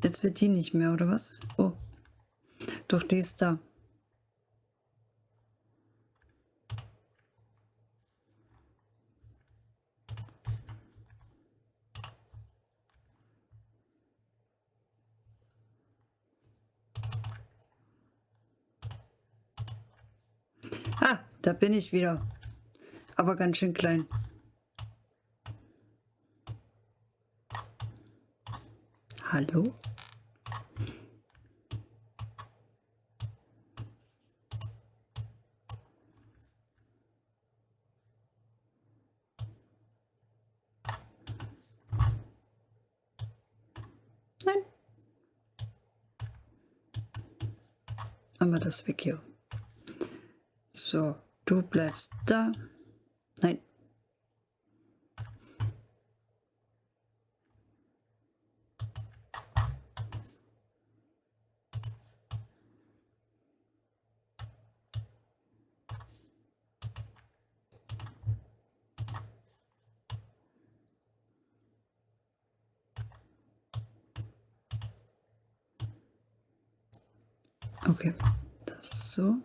Jetzt wird die nicht mehr, oder was? Oh. Doch, die ist da. Ah, da bin ich wieder. Aber ganz schön klein. Hallo? Nein. Haben wir das weg hier. So, du bleibst da. Nein. Okay, das so.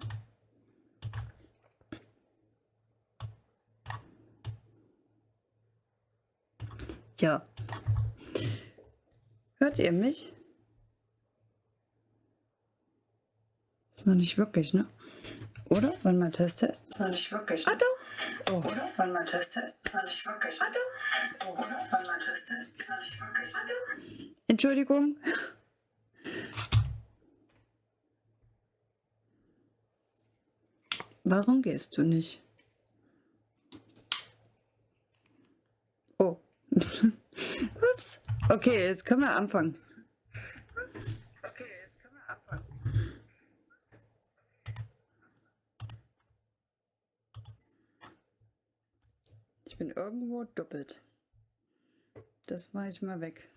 Ja. Hört ihr mich? Ist noch nicht wirklich, ne? Oder? Wann mal Test? Ist noch nicht wirklich. Ne? Oh. Oder? Wann mal Test? Ist noch nicht wirklich. Ne? Oh. Oder? Wann mal Test? Ist noch nicht wirklich. Ne? Entschuldigung. Warum gehst du nicht? Oh. Ups. Okay, jetzt können wir anfangen. Ups. Okay, jetzt können wir anfangen. Ich bin irgendwo doppelt. Das mache ich mal weg.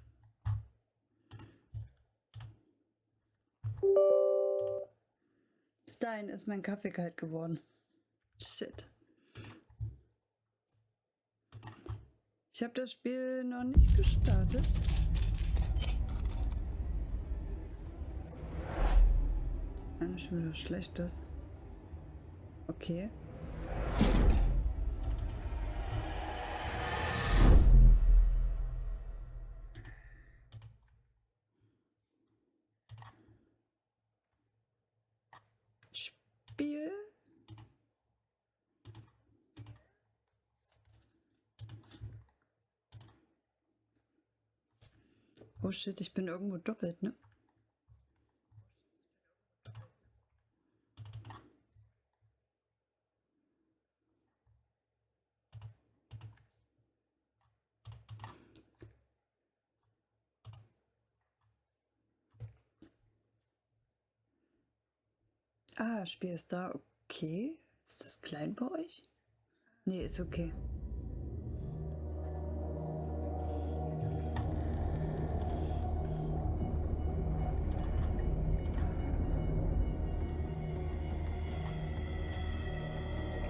Bis dahin ist mein Kaffee kalt geworden. Shit. Ich habe das Spiel noch nicht gestartet. Schon wieder schlecht das. Okay. Spiel. Oh shit, ich bin irgendwo doppelt, ne? Ah, Spiel ist da. Okay. Ist das klein bei euch? Nee, ist okay.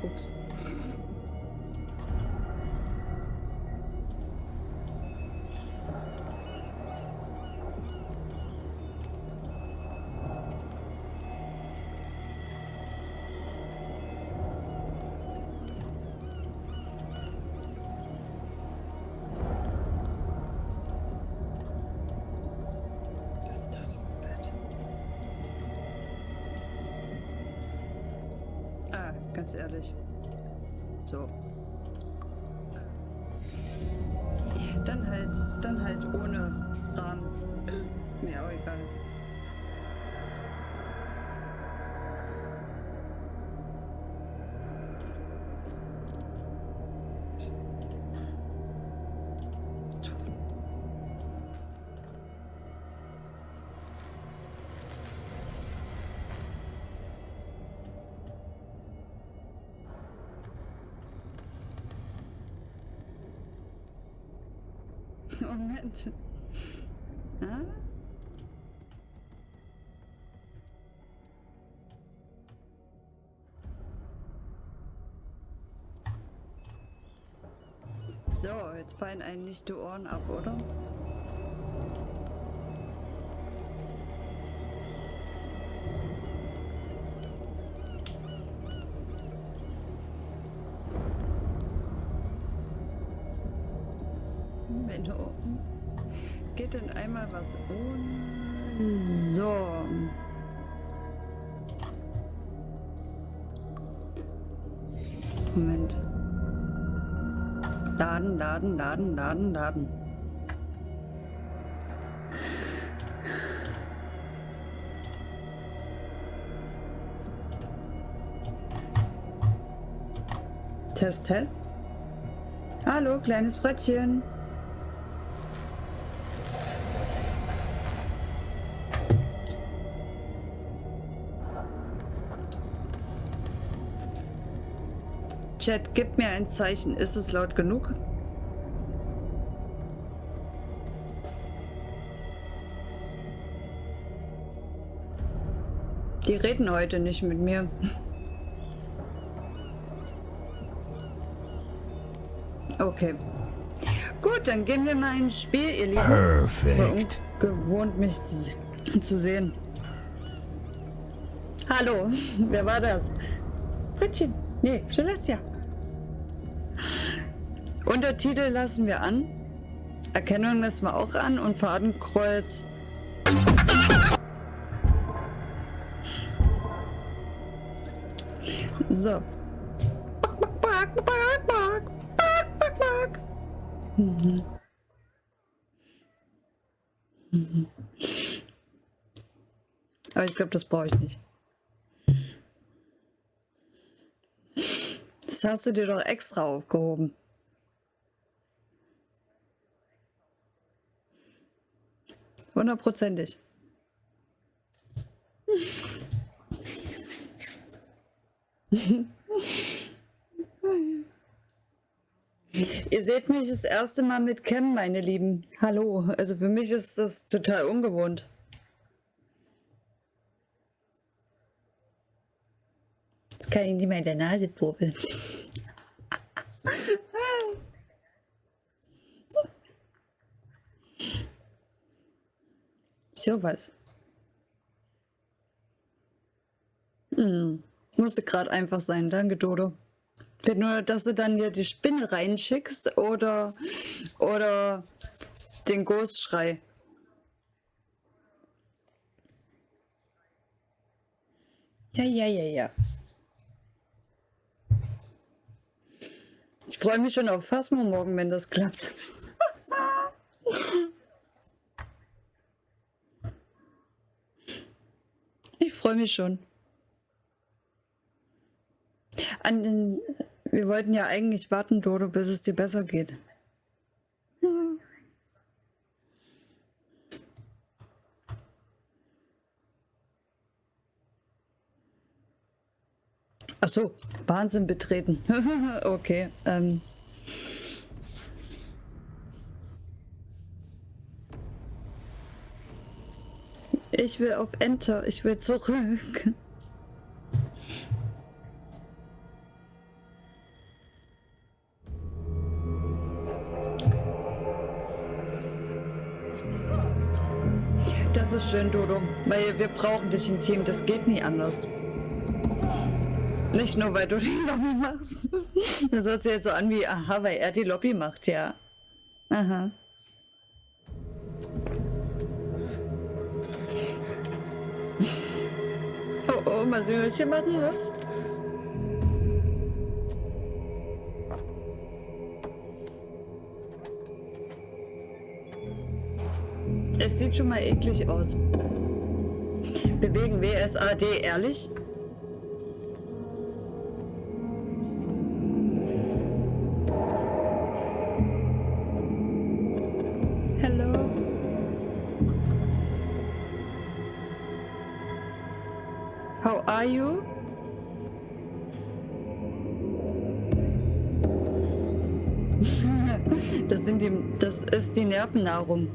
Ups. Was ist das für ein Bett? Ah, ganz ehrlich. So. Dann halt ohne Rahmen. Mir auch egal. Moment. Ah? So, jetzt fallen einem nicht die Ohren ab, oder? Hallo. Geht denn einmal was ohne? So. Moment. Laden. Test. Hallo, kleines Frettchen. Chat, gib mir ein Zeichen. Ist es laut genug? Die reden heute nicht mit mir. Okay. Gut, dann gehen wir mal ins Spiel, ihr Lieben. Perfekt. Es war ungewohnt, mich zu sehen. Hallo, wer war das? Frittchen. Nee, Celestia. Untertitel lassen wir an. Erkennung lassen wir auch an und Fadenkreuz. So. Aber ich glaube, das brauche ich nicht. Das hast du dir doch extra aufgehoben. Hundertprozentig. Ihr seht mich das erste Mal mit Cam, meine Lieben. Hallo. Also für mich ist das total ungewohnt. Jetzt kann ich nicht mehr in der Nase popeln. So was. Musste gerade einfach sein. Danke, Dodo. Wenn nur, dass du dann hier die Spinne reinschickst oder den Ghostschrei. Ja. Ich freue mich schon auf Phasmo morgen, wenn das klappt. Ich freue mich schon. Wir wollten ja eigentlich warten, Dodo, bis es dir besser geht. Ach so, Wahnsinn betreten. Okay. Ich will auf Enter. Ich will zurück. Das ist schön, Dodo, weil wir brauchen dich im Team. Das geht nie anders. Nicht nur, weil du die Lobby machst. Das hört sich jetzt so an wie, aha, weil er die Lobby macht, ja. Aha. Oh, mal sehen, was ich hier machen muss. Es sieht schon mal eklig aus. Bewegen WSAD, ehrlich? Hello. How are you? Das ist die Nervennahrung.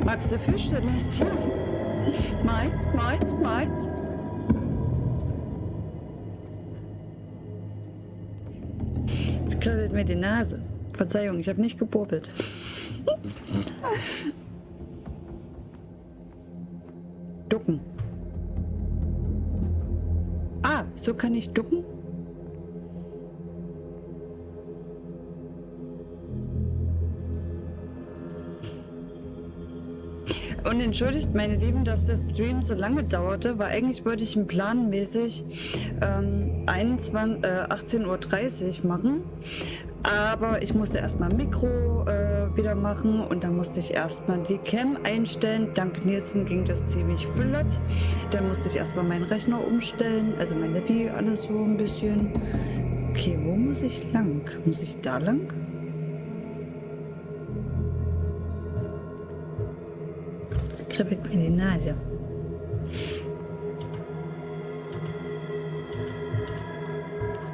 Magst du Fisch, Celestia? Meins. Ich kribbelt mir die Nase. Verzeihung, ich habe nicht gepopelt. Ducken. Ah, so kann ich ducken? Und entschuldigt meine Lieben, dass der Stream so lange dauerte, weil eigentlich wollte ich ihn planmäßig 18:30 Uhr machen. Aber ich musste erstmal Mikro wieder machen und dann musste ich erstmal die Cam einstellen. Dank Nielsen ging das ziemlich flott. Dann musste ich erstmal meinen Rechner umstellen, also mein Laptop, alles so ein bisschen. Okay, wo muss ich lang? Muss ich da lang? Kribbelt mir die Nase.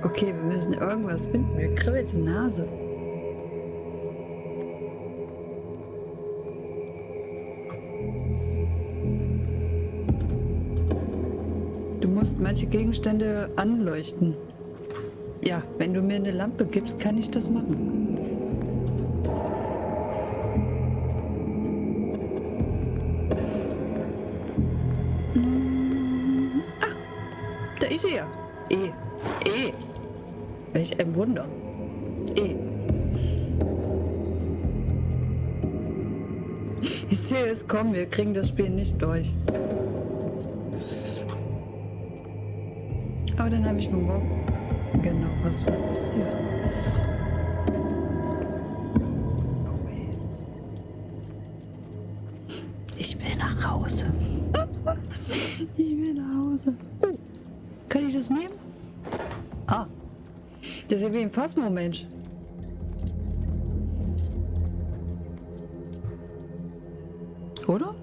Okay, wir müssen irgendwas finden. Mir kribbelt die Nase. Du musst manche Gegenstände anleuchten. Ja, wenn du mir eine Lampe gibst, kann ich das machen. Da ist er. Welch ein Wunder. Ich sehe es kommen, wir kriegen das Spiel nicht durch. Aber dann habe ich von morgen. Genau, was ist hier? Oh weh. Ich will nach Hause. Ich will nach Hause. Oh, kann ich das nehmen? Ah, das ist ja wie ein Phasmo-Mensch. Oder?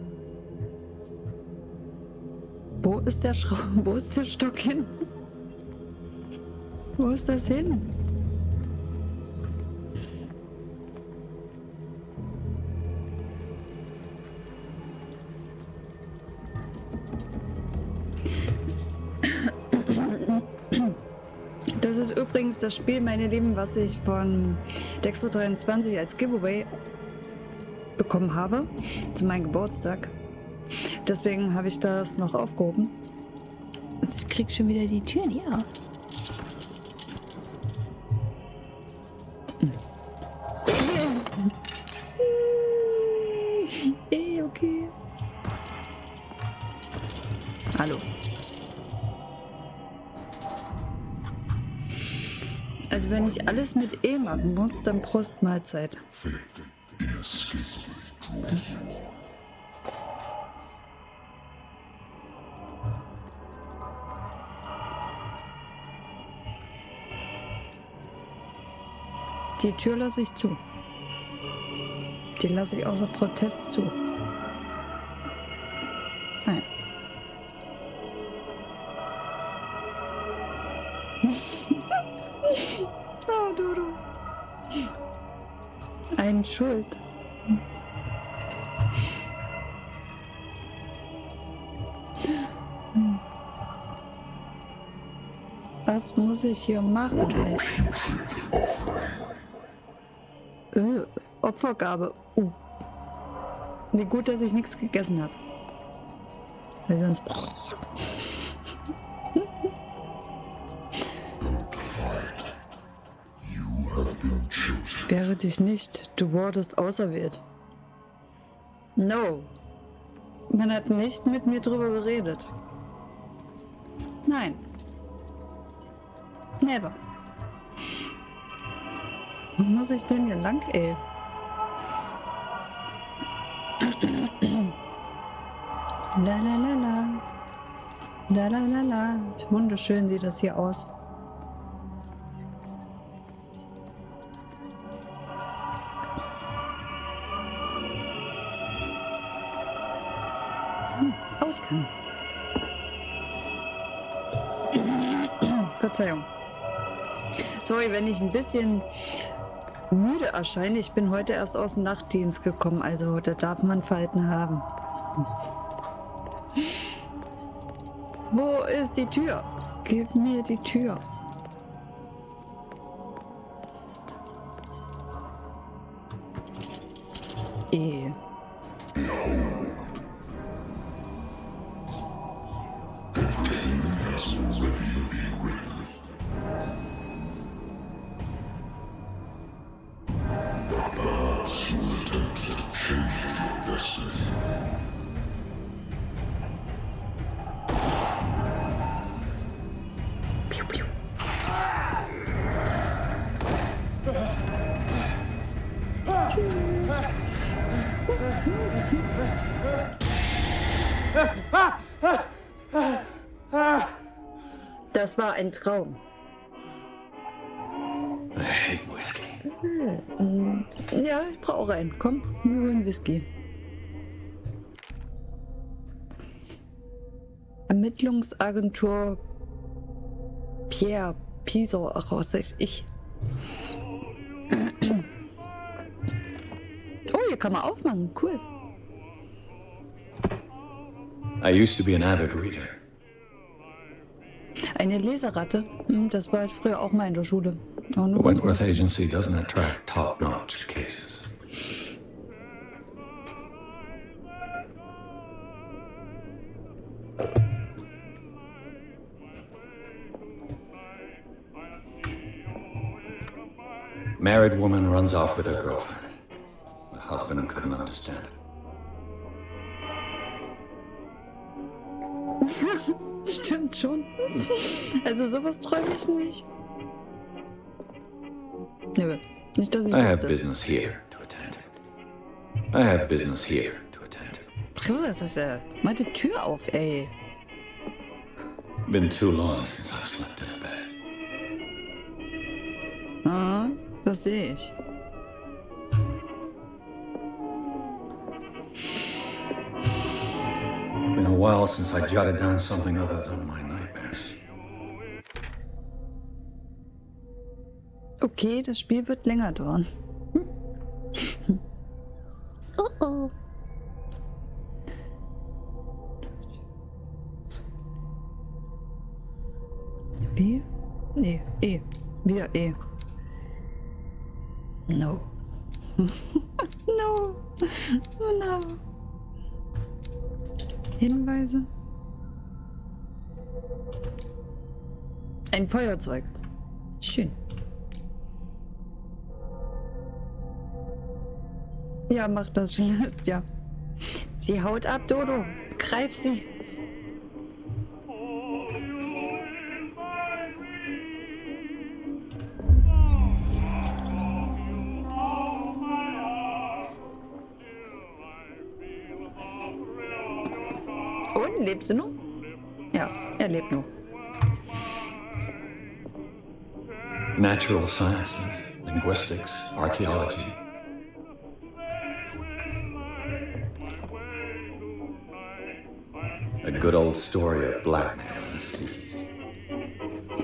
Wo ist der Wo ist der Stock hin? Wo ist das hin? Das ist übrigens das Spiel, meine Lieben, was ich von Dexter23 als Giveaway bekommen habe zu meinem Geburtstag. Deswegen habe ich das noch aufgehoben. Also ich krieg schon wieder die Tür nicht auf. Okay. Hallo. Also wenn ich alles mit E machen muss, dann Prost Mahlzeit. Die Tür lasse ich zu. Die lasse ich außer Protest zu. Nein. Oh, Dodo. Ein Schuld. Was muss ich hier machen? Opfergabe. Wie gut, dass ich nichts gegessen habe. Weil sonst... Wehre dich nicht, du wurdest auserwählt. No. Man hat nicht mit mir drüber geredet. Nein. Never. Wo muss ich denn hier lang, ey? La la la la. La la la la. Wunderschön sieht das hier aus. Ausgang. Verzeihung. Sorry, wenn ich ein bisschen müde erscheine. Ich bin heute erst aus dem Nachtdienst gekommen, also da darf man Falten haben. Wo ist die Tür? Gib mir die Tür. Das war ein Traum. I hate whiskey. Ja, ich brauche einen. Komm, wir holen Whisky. Ermittlungsagentur Pierce, ach, was weiß ich. Oh, hier kann man aufmachen. Cool. I used to be an avid reader. Eine Leseratte. Das war ich früher auch mal in der Schule. Oh, The Wentworth Agency doesn't attract top-notch cases. Married woman runs off with her girlfriend. The husband couldn't understand it. Stimmt schon. Also sowas träume ich nicht. Nö, nicht, dass ich I have wüsste. business here to attend to. I have business here to attend to. Mach die Tür auf, ey. Been too long since I've slept in a bed. Ah, das sehe ich. Been a while since I jotted down something other than my nightmares. Okay, das Spiel wird länger dauern. Oh oh. B? Nee, E. Wieder E. No. No. No. Hinweise? Ein Feuerzeug. Schön. Ja, mach das schon. Ja. Sie haut ab, Dodo. Greif sie. Und, lebst du noch? Ja, er lebt noch. Natural sciences, linguistics, archaeology. A good old story of blackmail and the speakeasy.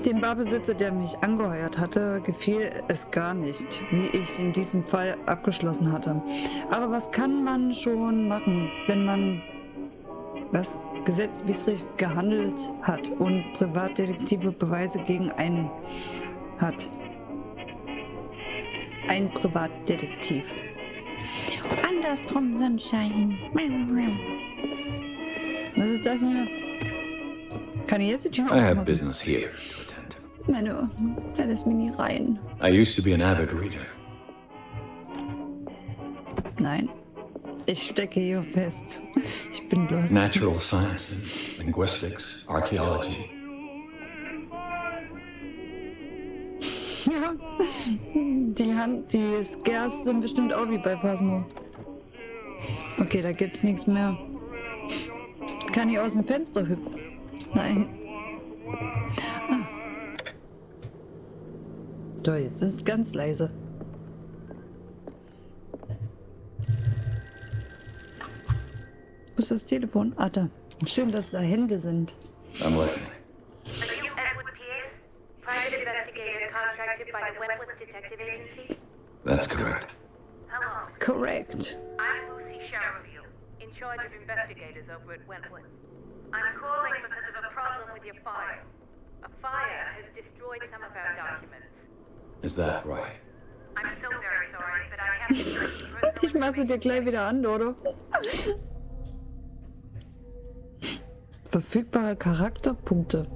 Dem Barbesitzer, der mich angeheuert hatte, gefiel es gar nicht, wie ich in diesem Fall abgeschlossen hatte. Aber was kann man schon machen, wenn man gesetzwidrig gehandelt hat und Privatdetektive Beweise gegen einen hat? Ein Privatdetektiv. Andersrum, Sonnenschein. Was ist das hier? Kann ich jetzt die Tür I have aufmachen? business here to attend to. Meine, er lässt mich nie rein. I used to be an avid reader. Nein, ich stecke hier fest. Ich bin lost. Natural sciences, linguistics, archaeology. Ja, die Scares sind bestimmt auch wie bei Phasmo. Okay, da gibt's nichts mehr. Kann ich aus dem Fenster hüpfen? Nein. Ah. So, jetzt ist es ganz leise. Wo ist das Telefon? Ah, da. Schön, dass da Hände sind. I'm listening. Are you Edward Pierce, private investigator contracted by the Wentworth Detective Agency? That's correct. Hello, Correct. I'm Lucy Sharreview, in charge of investigators over at Wentworth. I'm calling because of a problem with your file. A fire has destroyed some of our documents. Is that right? I'm so very sorry, but I have to trust Ich mach sie dir gleich wieder an, oder? Verfügbare Charakterpunkte.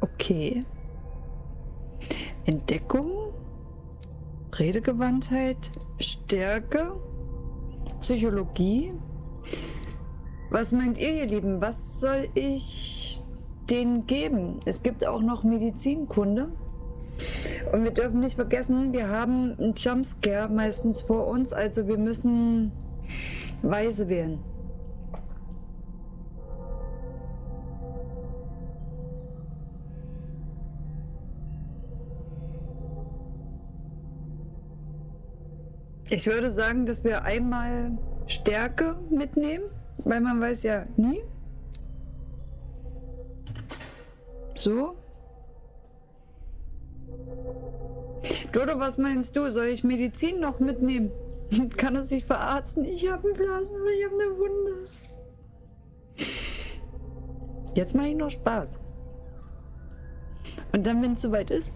Okay. Entdeckung, Redegewandtheit, Stärke, Psychologie. Was meint ihr, ihr Lieben? Was soll ich denen geben? Es gibt auch noch Medizinkunde. Und wir dürfen nicht vergessen, wir haben einen Jumpscare meistens vor uns. Also wir müssen Weise wählen. Ich würde sagen, dass wir einmal Stärke mitnehmen, weil man weiß ja nie. So. Dodo, was meinst du? Soll ich Medizin noch mitnehmen? Kann es sich verarzten? Ich habe einen Blasen, ich habe eine Wunde. Jetzt mache ich noch Spaß. Und dann, wenn es soweit ist.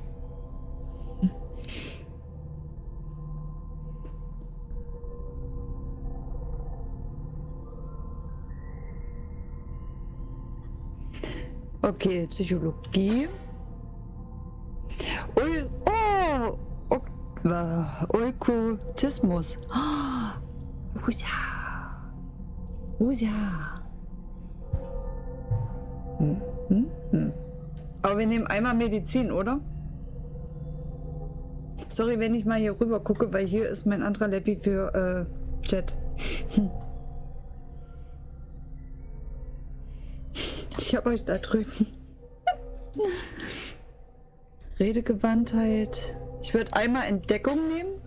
Okay, Psychologie. Okkultismus. Usa. Aber wir nehmen einmal Medizin, oder? Sorry, wenn ich mal hier rüber gucke, weil hier ist mein anderer Leppi für Chat. Ich hab euch da drüben. Redegewandtheit. Ich würde einmal Entdeckung nehmen.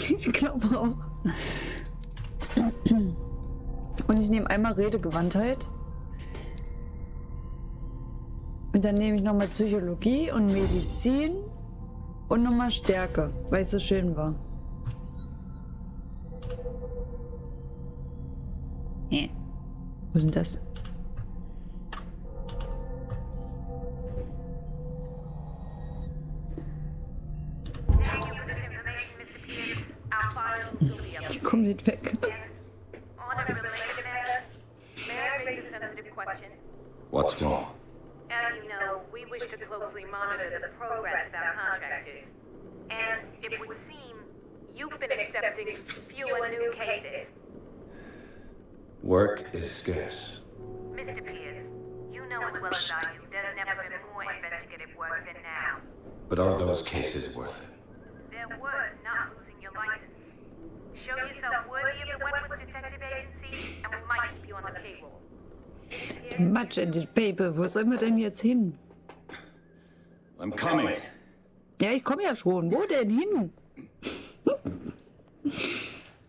Ich glaube auch. Und ich nehme einmal Redegewandtheit. Und dann nehme ich nochmal Psychologie und Medizin und nochmal Stärke, weil es so schön war. Wo ist denn das? Die kommen nicht weg. What's wrong? As you know, we wish to closely monitor the progress of our contractors. And it would seem you've been accepting fewer new cases. Work is scarce. Mr. Pierce, you know as well as I do, there's never been more investigative work than now. But are those cases worth it? They're worth not losing your license. Show yourself worthy of the Wentworth Detective Agency, and we might keep you on the payroll. Much in the paper. Wo sollen wir denn jetzt hin? I'm coming. Ja, ich komme ja schon. Wo denn hin?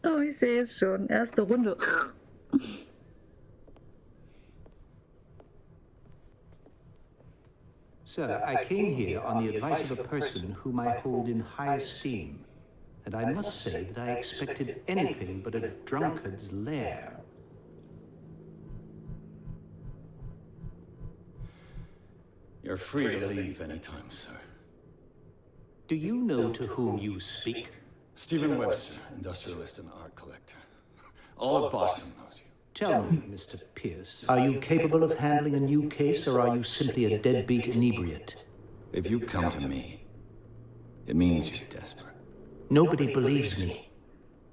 Oh, ich sehe es schon. Erste Runde. Sir, I came here on the advice of a person whom I hold in high esteem, and I must say that I expected anything but a drunkard's lair. You're free to leave anytime, sir. Do you know to whom you speak? Stephen Webster, industrialist and art collector. All of Boston knows you. Tell me, Mr. Pierce, are you capable of handling a new case, or are you simply a deadbeat inebriate? If you come to me, it means you're desperate. Nobody believes me.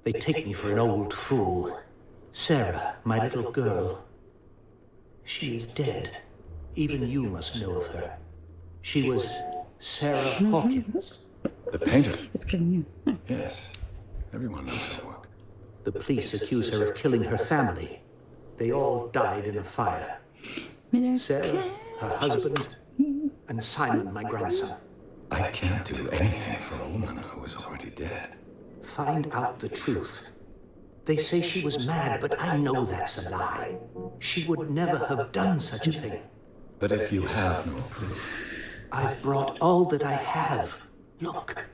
They take me for an old fool. Sarah, my little girl, she is dead. Even you must know of her. She was Sarah Hawkins. The painter? Jetzt kennen wir. Yes. Everyone knows her work. The police accuse her of killing her family. They all died in a fire. Sarah, her husband, and Simon, my grandson. I can't do anything for a woman who is already dead. Find out the truth. They say she was mad, but I know that's a lie. She would never have done such a thing. But if you have no proof... I've brought all that I have. Look.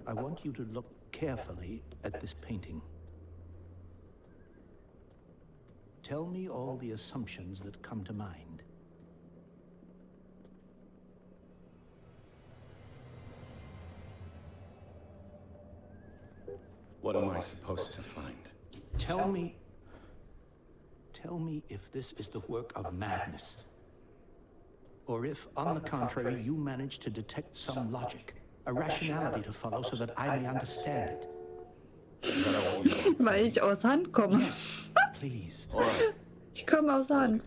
I want you to look carefully at this painting. Tell me all the assumptions that come to mind. What am I supposed to find? Tell me if this is the work of madness. Or if, on the contrary, you manage to detect some logic, a rationality to follow so that I may understand it. Weil ich aus Hand komme. Yes, please. Ich komme aus Hand.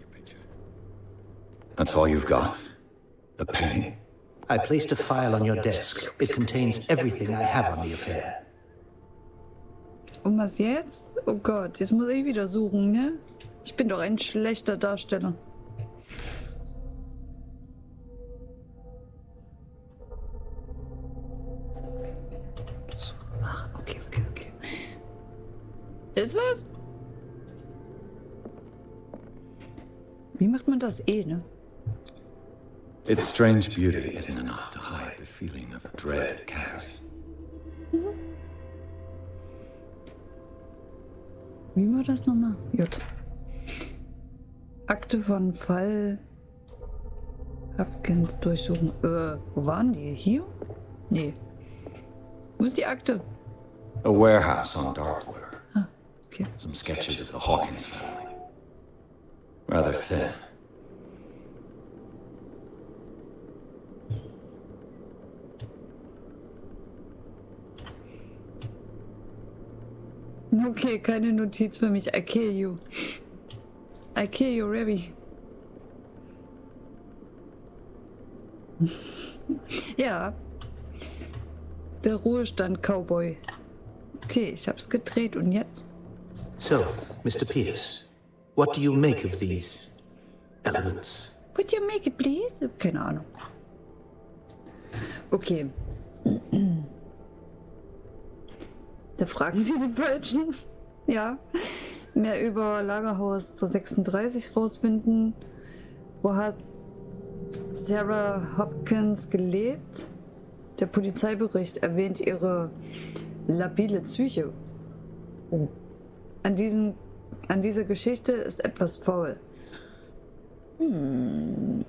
That's all you've got? The painting? I placed a file on your desk. It contains everything I have on the affair. Und was jetzt? Oh Gott, jetzt muss ich wieder suchen, ne? Ich bin doch ein schlechter Darsteller. Ach, okay. Ist was? Wie macht man das ne? Its strange beauty isn't enough to hide the feeling of dread it carries. Wie war das nochmal? J. Akte von Fall Hawkins durchsuchen. Wo waren die? Hier? Nee. Wo ist die Akte? A warehouse on Darkwater. Ah, okay. Some sketches of the Hawkins family. Rather thin. Okay, keine Notiz für mich. I kill you. I kill you, Rabbi. Ja. Der Ruhestand-Cowboy. Okay, ich hab's gedreht und jetzt? So, Mr. Pierce, what do you make of these elements? Would you make it, please? Keine Ahnung. Okay. Da fragen Sie den Falschen. Ja. Mehr über Lagerhaus zur 36 rausfinden. Wo hat Sarah Hawkins gelebt? Der Polizeibericht erwähnt ihre labile Psyche. Oh. An dieser Geschichte ist etwas faul. Nehmen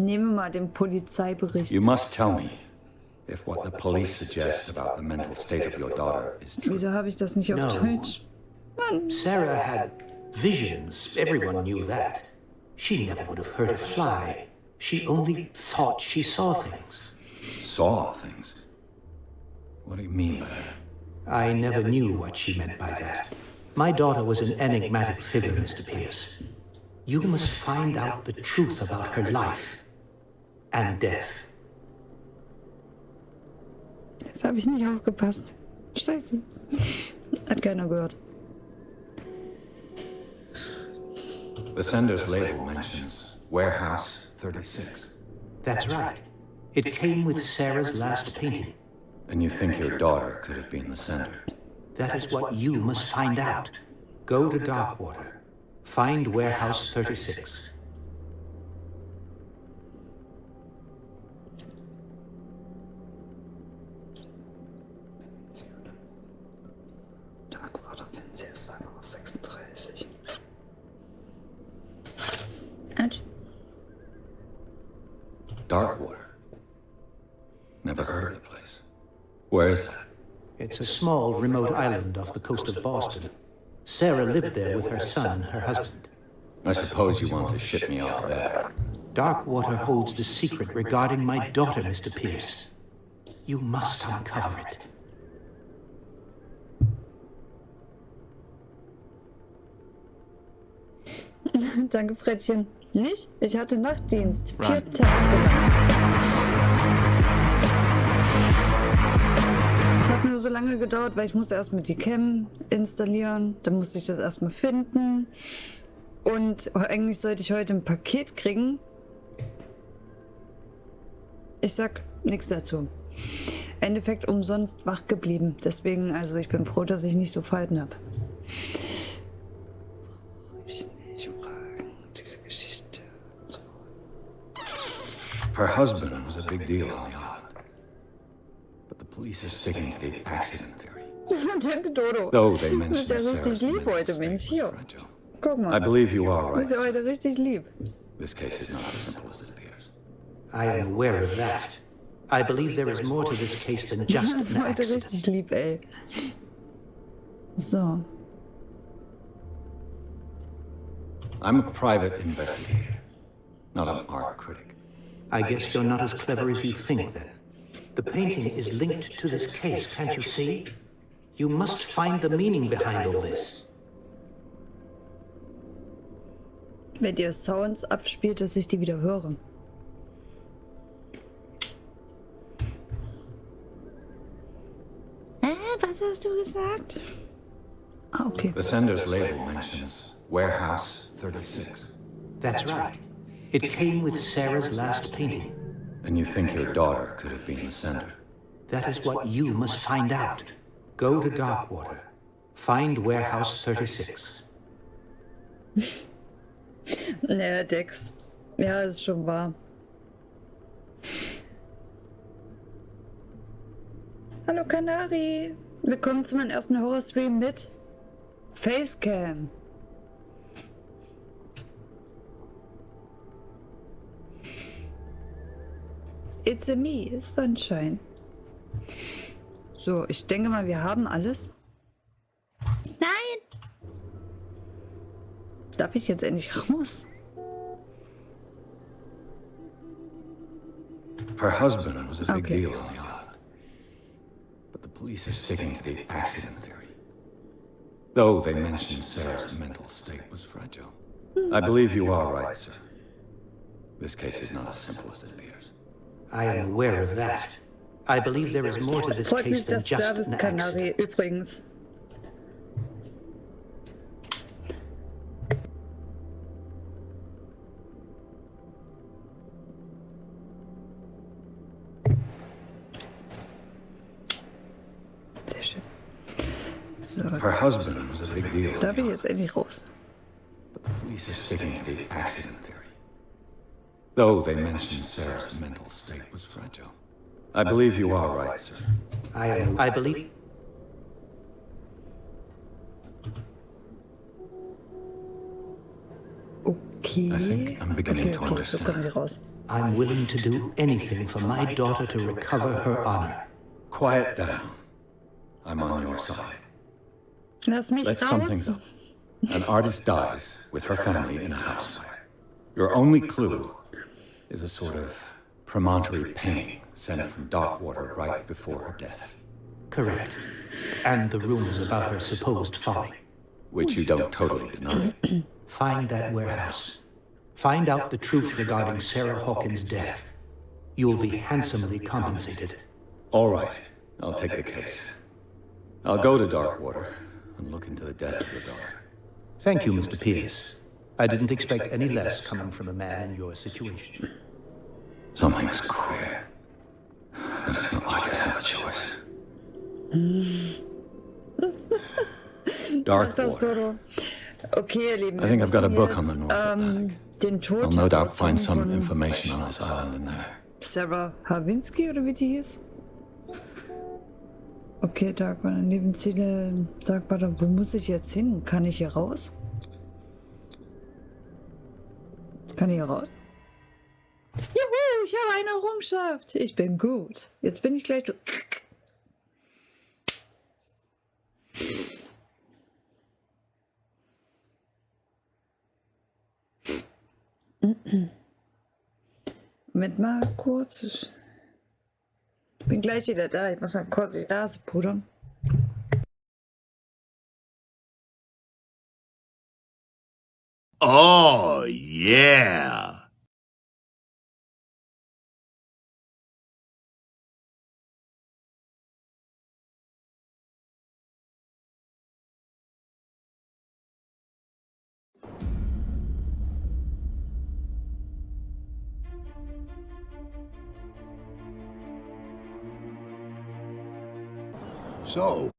wir mal den Polizeibericht. You must tell me if what the police suggest about the mental state of your daughter is true. Wieso habe ich das nicht auf No. Deutsch? Mann. Sarah had visions. Everyone knew that. She never would have hurt a fly. She only thought she saw things. Saw things? What do you mean by that? I never knew what she meant by that. My daughter was an enigmatic figure, Mr. Pierce. You must find out the truth about her life and death. Jetzt habe ich nicht aufgepasst. Scheiße. Hat keiner gehört. The sender's label mentions Warehouse 36. That's right. It came with Sarah's last painting. And you think your daughter could have been the sender? That is what you must find out. Go to Darkwater. Find Warehouse 36. Darkwater finden Sie es Lagerhaus 36. Autsch. Darkwater? Never heard of the place. Where is that? It's a small, remote island off the coast of Boston. Sarah lived there with her son and her husband. I suppose you want to ship me off there. Darkwater holds the secret regarding my daughter, Mr. Pierce. You must uncover it. Danke, Frettchen. Nicht? Ich hatte Nachtdienst. 4 Tage lang. Es hat nur so lange gedauert, weil ich musste erst mit die Cam installieren. Dann musste ich das erstmal finden. Und eigentlich sollte ich heute ein Paket kriegen. Ich sag nichts dazu. Endeffekt umsonst wach geblieben. Deswegen, also ich bin froh, dass ich nicht so Falten habe. Ich nicht fragen, diese Geschichte. So. Her husband was a big deal on the island. But the police are sticking to the accident theory. Danke, Dodo. Though they Du mentioned bist ja richtig Sarah's lieb mental heute, state Mensch. was Hier. fragile. Guck mal. I believe you are Du right, bist ja sir. heute richtig lieb. This case is not as simple as it appears. I am aware of that. I believe there is more to this case than Du just bist an heute accident. richtig lieb, ey. So. I'm a private investigator, not an art critic. I guess you're not as clever as you think, then. The painting is linked to this case, can't you see? You must find the meaning behind all this. Wenn ihr Sounds abspielt, dass ich die wieder höre. Was hast du gesagt? Ah, okay. The sender's label mentions Warehouse 36. That's right. It came with Sarah's last painting. And you think your daughter could have been the sender? That is what you must find out. Go to Darkwater. Find Warehouse 36. Naja, Dex. Ja, ist schon wahr. Hallo Kanari. Willkommen zu meinem ersten Horror-Stream mit Facecam. It's a me, it's Sunshine. So, ich denke mal, wir haben alles. Nein! Darf ich jetzt endlich raus? Her husband was a big Okay. deal on the island. But the police are sticking to the accident theory. Though they mentioned Sarah's mental state was fragile. I believe you are right, sir. This case is not as simple as it appears. I am aware of that. I believe there is more to this Freut case mich, than dass du da just bist, an Kanari. accident. Übrigens. Sehr schön. So, Her husband was a big deal. darf ich jetzt endlich raus? But the police are sticking to the accident theory. Though they mentioned Sarah's mental state was fragile. I believe you are right, sir. I believe... Okay. I think I'm beginning to So understand. kommen wir raus. I'm willing to do anything for my daughter to recover her honor. Quiet down. I'm on your side. Lass mich Let's sum things raus. up. An artist dies with her family in a house fire. Your only clue is a sort of promontory painting sent from Darkwater right before her death, Correct. And the rumors about her supposed folly. which you don't totally deny. Find that warehouse. Find out the truth regarding Sarah Hawkins' death. You will be handsomely compensated. All right, I'll take the case. I'll go to Darkwater and look into the death of your daughter. Thank you, Mr. Pierce. I didn't expect any less coming from a man in your situation. Something's queer. But it's not like I have a choice. Das Darkwater. Dodo. Okay, ihr Lieben. I think wir I've got a müssen book on the jetzt, North Atlantic. Den Tod I'll no doubt herausfinden find some von information on this island in there. Sarah Hawinski oder wie die hieß? Okay, Darkwater, Nebenziele. Darkwater, wo muss ich jetzt hin? Kann ich hier raus? Kann ich hier raus? Juhu, ich habe eine Errungenschaft. Ich bin gut. Jetzt bin ich gleich... Moment mal kurz. Ich bin gleich wieder da. Ich muss mal kurz die Nase pudern. Oh, yeah. So,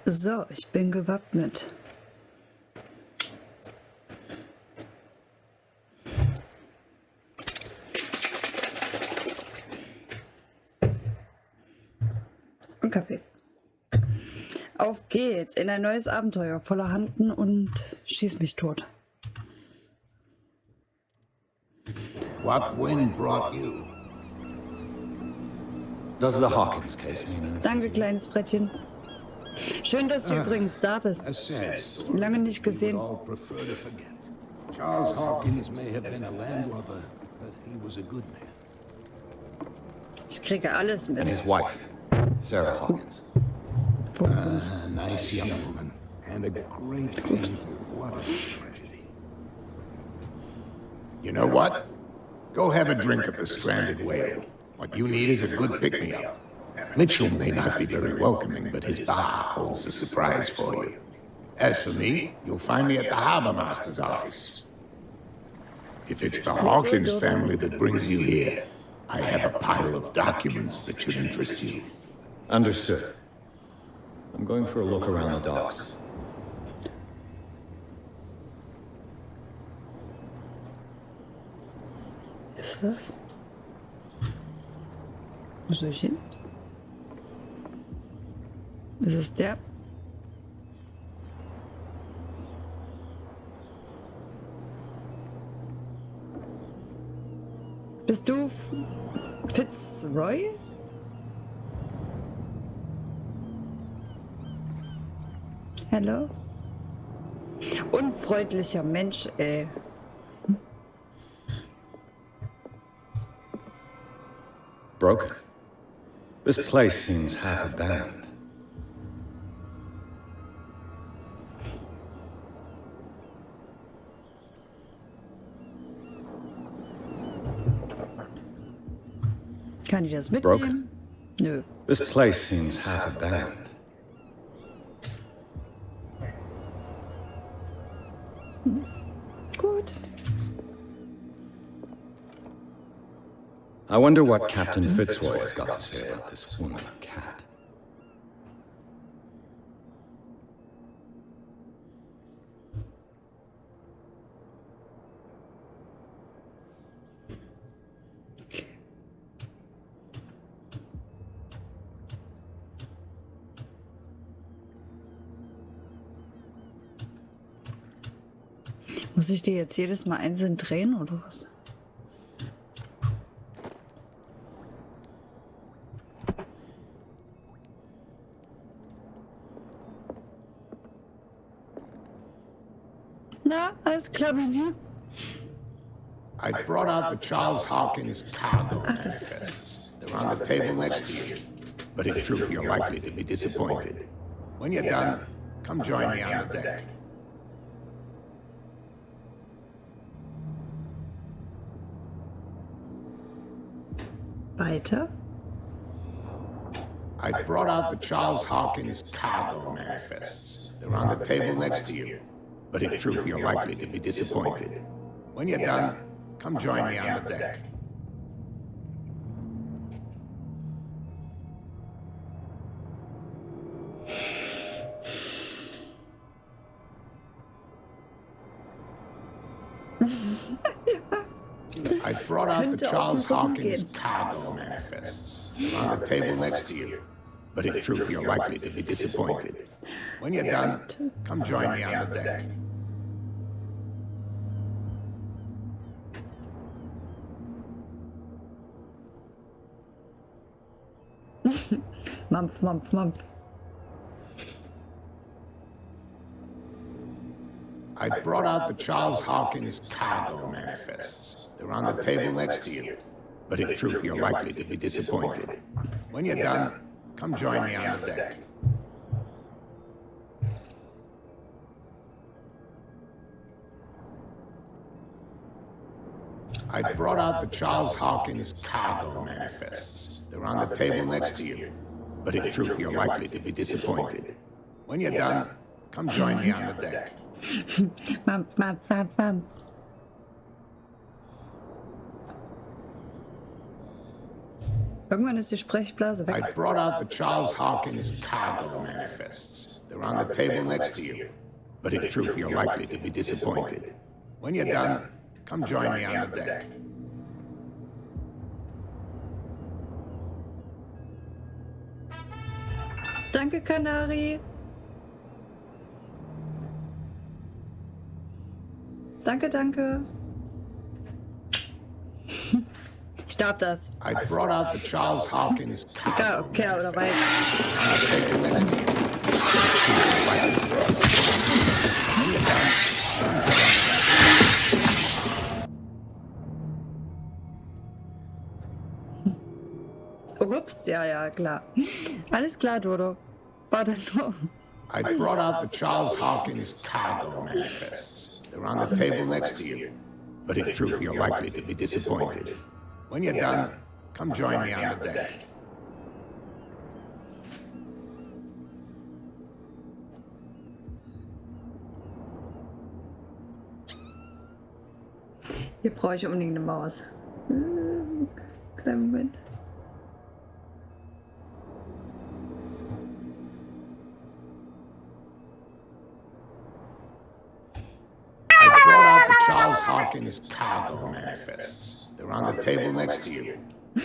So, ich bin gewappnet. Und Kaffee. Auf geht's in ein neues Abenteuer voller Handen und schieß mich tot. What wind brought you? Does the Hawkins case mean anything? Danke, kleines Frettchen. Schön, dass du übrigens da bist. A sad story. Lange nicht gesehen. We all prefer to forget. Charles Hawkins may have been a landlubber, but he was a good man. Ich kriege alles And mit. his wife, Sarah Hawkins. Vorkommst. A nice young woman and a great Oops. man. What a tragedy. You know what? Go have a drink at the Stranded Whale. What you need is a good pick-me-up. Mitchell may not be very welcoming, but his bar holds a surprise for you. As for me, you'll find me at the harbor master's office. If it's the Hawkins family that brings you here, I have a pile of documents that should interest you. Understood. I'm going for a look around the docks. Ist das? Wo soll ich hin? Ist es der? Bist du Fitzroy? Hallo? Unfreundlicher Mensch, ey. Broken. This place seems half abandoned. Kann ich das Broken. mitnehmen? Nö. This place seems half abandoned. Gut. I wonder what Captain Fitzroy has got to say about this woman cat. Muss ich die jetzt jedes Mal einzeln drehen oder was? Na, alles klar bei dir? I brought out the Charles Hawkins cargo manifests. They're on the table next to you. But in truth, you're likely to be disappointed. When you're done, come join me on the deck. Weiter? I brought out the Charles Hawkins cargo manifests. They're on the table next to you. But in truth, you're likely to be disappointed. When you're done, come join me on the deck. I brought out the Könnte Charles auf den Rücken Hawkins gehen. cargo manifests. They're on the table next to you. But in truth, you're likely to be disappointed. When you're done, come join me on the deck. Mampf, Mampf, Mampf. I brought out the Charles Hawkins cargo manifests. They're on the table next to you. But in truth, you're likely to be disappointed. When you're done, come join me on the deck. I brought out the Charles Hawkins cargo manifests. They're on the table next to you. But in truth, you're likely to be disappointed. When you're done, come join me on the deck. Mampf, Mampf, Mampf, Mampf. Irgendwann ist die Sprechblase weg. I brought out the Charles Hawkins cargo manifests. They're on the table next to you. But in truth, you're likely to be disappointed. When you're done, come join me on the deck. Danke, Kanari. Danke, danke. Ich darf das. I brought out the Charles Hawkins cargo Kerl oder Weib. on the table next to you. Ups, ja, klar. Alles klar, Dodo. Warte nur. I brought out the Charles Hawkins cargo manifests. They're on the table next to you. But in truth, you're likely to be disappointed. When you're done, come join me on the deck. Hier brauche ich unbedingt eine Maus. Kleinen Moment. I brought out the Charles Hawkins cargo manifests. They're on the table next to you.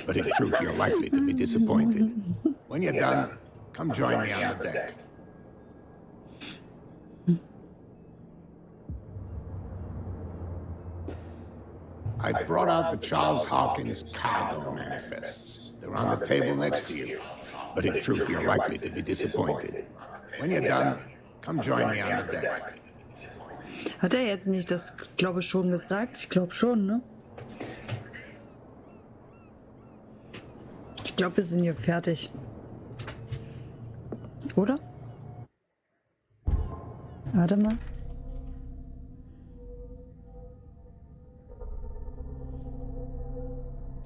But in truth, you're likely to be disappointed. When you're done, come join me on the deck. I brought out the Charles Hawkins cargo manifests. They're on the table next to you. But in truth, you're likely to be disappointed. When you're done, come join me on the deck. Hat er jetzt nicht das, glaube ich, schon gesagt? Ich glaube schon, ne? Ich glaube, wir sind hier fertig. Oder? Warte mal.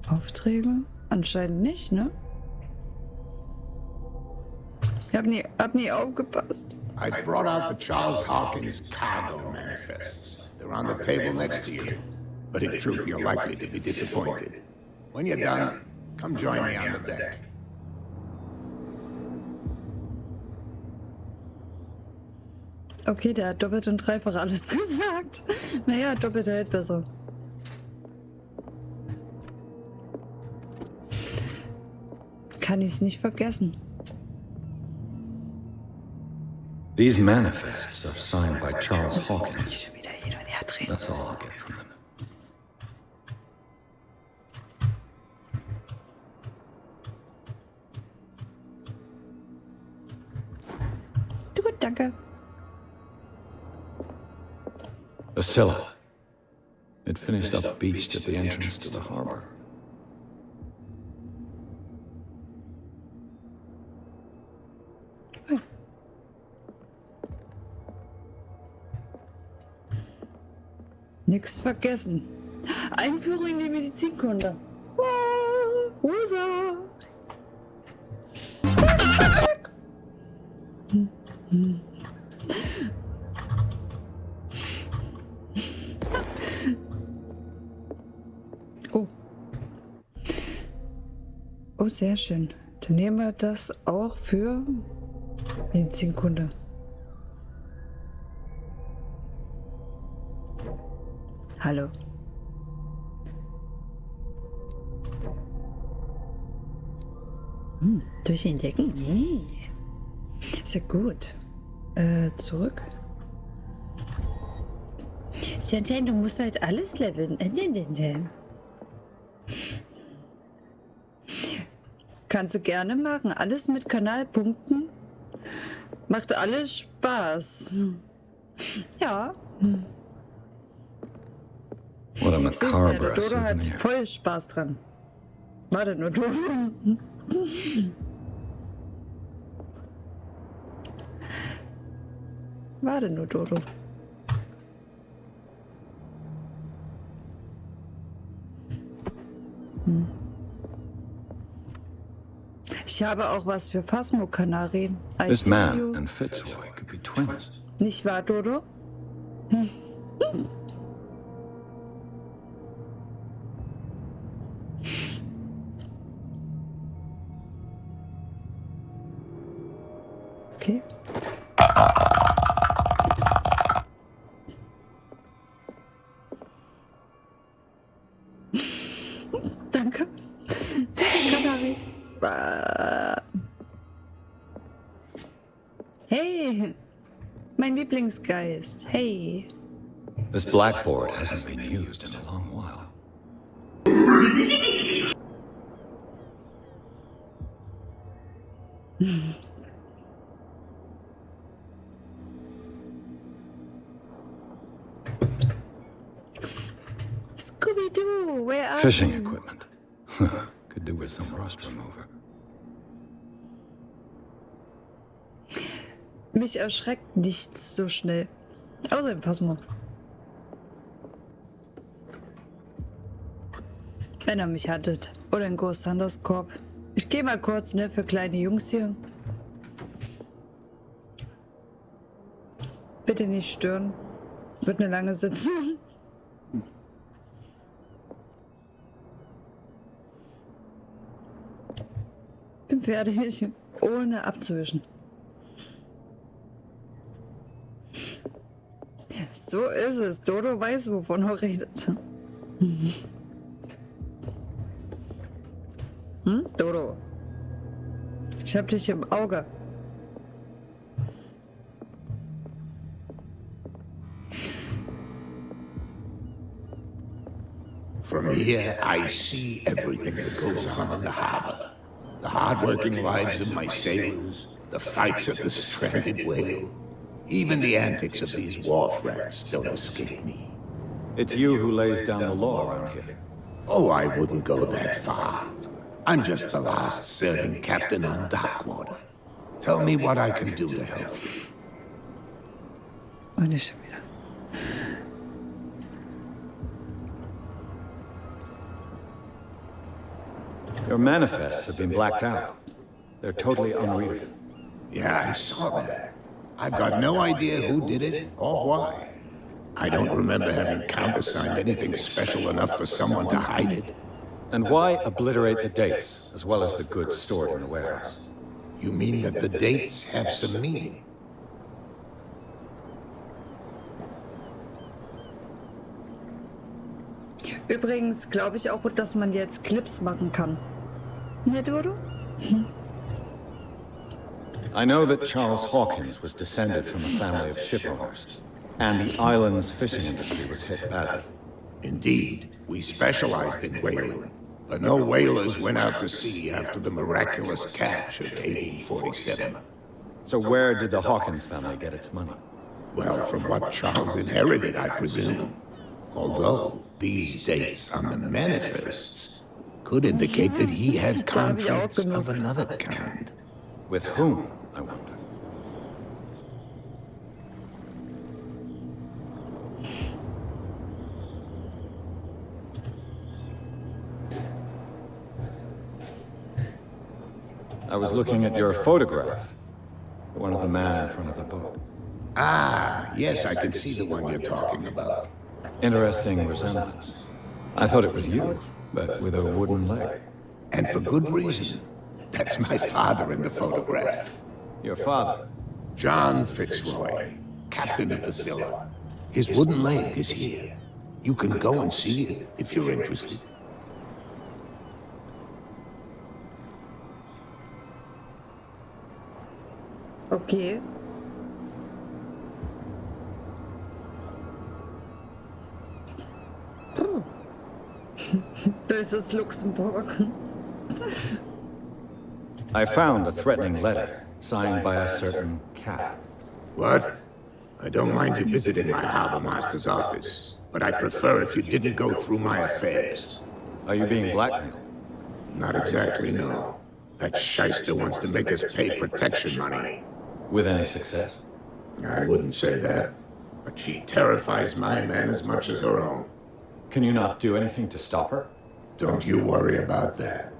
Aufträge? Anscheinend nicht, ne? Ich hab nie aufgepasst. I brought out the Charles Hawkins cargo manifests. They're on the table next to you. But in truth, you're likely to be disappointed. When you're done, come join me on the deck. Okay, der hat doppelt und dreifach alles gesagt. Naja, doppelt hält besser. Kann ich's nicht vergessen. These manifests are signed by Charles Hawkins. Wieder hin und her drehen. That's all I'll get from him. Gut, danke. The Scylla. It finished up beached at the entrance to the harbor. Nix vergessen. Einführung in die Medizinkunde. Oh, Rosa. Oh. Oh, sehr schön. Dann nehmen wir das auch für Medizinkunde. Hallo. Durch den Decken? Nee. Ist ja gut. Zurück. Du musst halt alles leveln. Kannst du gerne machen. Alles mit Kanalpunkten. Macht alles Spaß. Ja. What a Siehst du, macabre der Dodo hat souvenir. voll Spaß dran. Warte nur, Dodo. Warte nur, Dodo. Ich habe auch was für Phasmokanari. I This see man you. and Fitzroy could be twins. Nicht wahr, Dodo? Okay. Danke. Kanari. Hey, mein Lieblingsgeist. Hey. This blackboard hasn't been used in a long while. Scooby-Doo, where are Fishing you? equipment. Could do with some rust remover. Mich erschreckt nichts so schnell. Außerdem, pass mal. Wenn er mich hattet. Oder ein Ghost Hunters Korb. Ich gehe mal kurz, ne, für kleine Jungs hier. Bitte nicht stören. Wird eine lange Sitzung. Bin fertig, ohne abzuwischen. So ist es. Dodo weiß, wovon er redet. Dodo? Ich hab dich im Auge. From here, I see everything that goes on in the harbor. The hard-working lives of my sailors, the fights of the stranded whale. Even the antics of these wharf rats don't escape me. It's you who lays down the law around here. Oh, I wouldn't go that far. I'm just the last serving captain on Darkwater. Tell me what I can do to help you. Und ich schon wieder. Your manifests have been blacked out. They're totally unreadable. Yeah, I saw that. I've got no idea who did it or why. I don't remember having countersigned anything special enough for someone to hide it. And why obliterate the dates, as well as the goods stored in the warehouse? You mean that the dates have some meaning? Übrigens glaube ich auch, dass man jetzt Clips machen kann. Ne, Dodo? I know that Charles Hawkins was descended from a family of shipowners, and the island's fishing industry was hit badly. Indeed, we specialized in whaling, but no whalers went out to sea after the miraculous catch of 1847. So where did the Hawkins family get its money? Well, from what Charles inherited, I presume. Although these dates on the manifests could indicate that he had contracts of another kind. With whom, I wonder? I was looking at your photograph. One of the man in front of the boat. Ah, yes, I can see the one you're talking about. Interesting resemblance. I thought it was you, but with a wooden leg. And for good reason. That's my father in the photograph. Your father? John Fitzroy, captain of the Scylla. His wooden leg is here. You can go and see it if you're interested. Okay. Böses Luxemburg. I found a threatening letter signed by a certain cat. What? I don't mind you visiting my harbor master's office, but I prefer if you didn't go through my affairs. Are you being blackmailed? Not exactly, no. That shyster wants to make us pay protection money. With any success? I wouldn't say that, but she terrifies my men as much as her own. Can you not do anything to stop her? Don't you worry about that.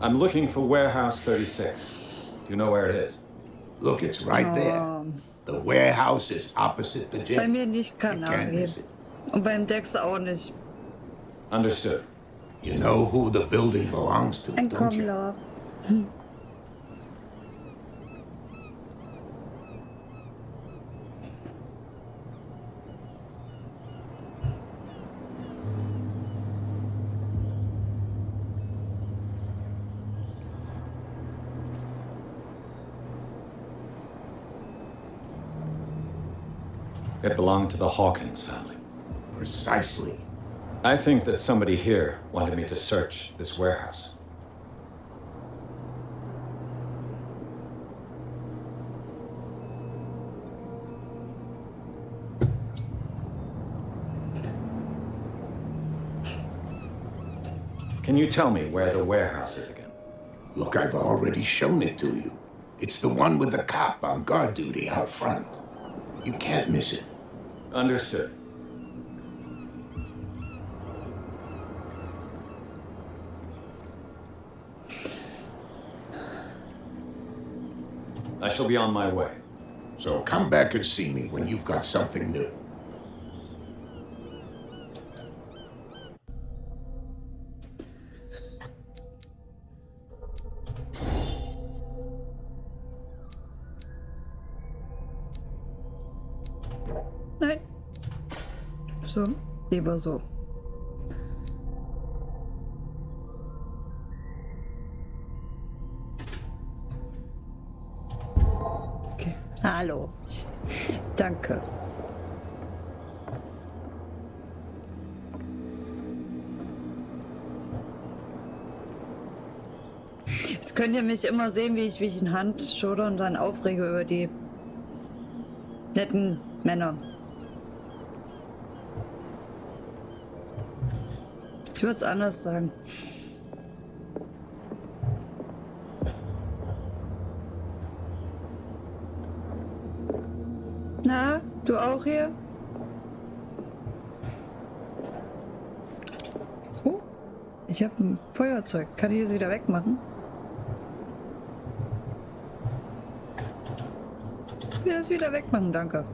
I'm looking for Warehouse 36. Do you know where it is? Look, it's right there. The warehouse is opposite the Bei gym. mir nicht You can't Kanari. miss it. Und beim Dex auch nicht. Understood. You know who the building belongs to, Ein don't you? Kommentar. It belonged to the Hawkins family. Precisely. I think that somebody here wanted me to search this warehouse. Can you tell me where the warehouse is again? Look, I've already shown it to you. It's the one with the cop on guard duty out front. You can't miss it. Understood. I shall be on my way. So come back and see me when you've got something new. Nein. So, lieber so. Okay. Hallo. Danke. Jetzt könnt ihr mich immer sehen, wie ich in Hand schode und dann aufrege über die netten Männer. Ich würde es anders sagen. Na, du auch hier? Oh, ich habe ein Feuerzeug. Kann ich das wieder wegmachen? Ich will das wieder wegmachen, danke.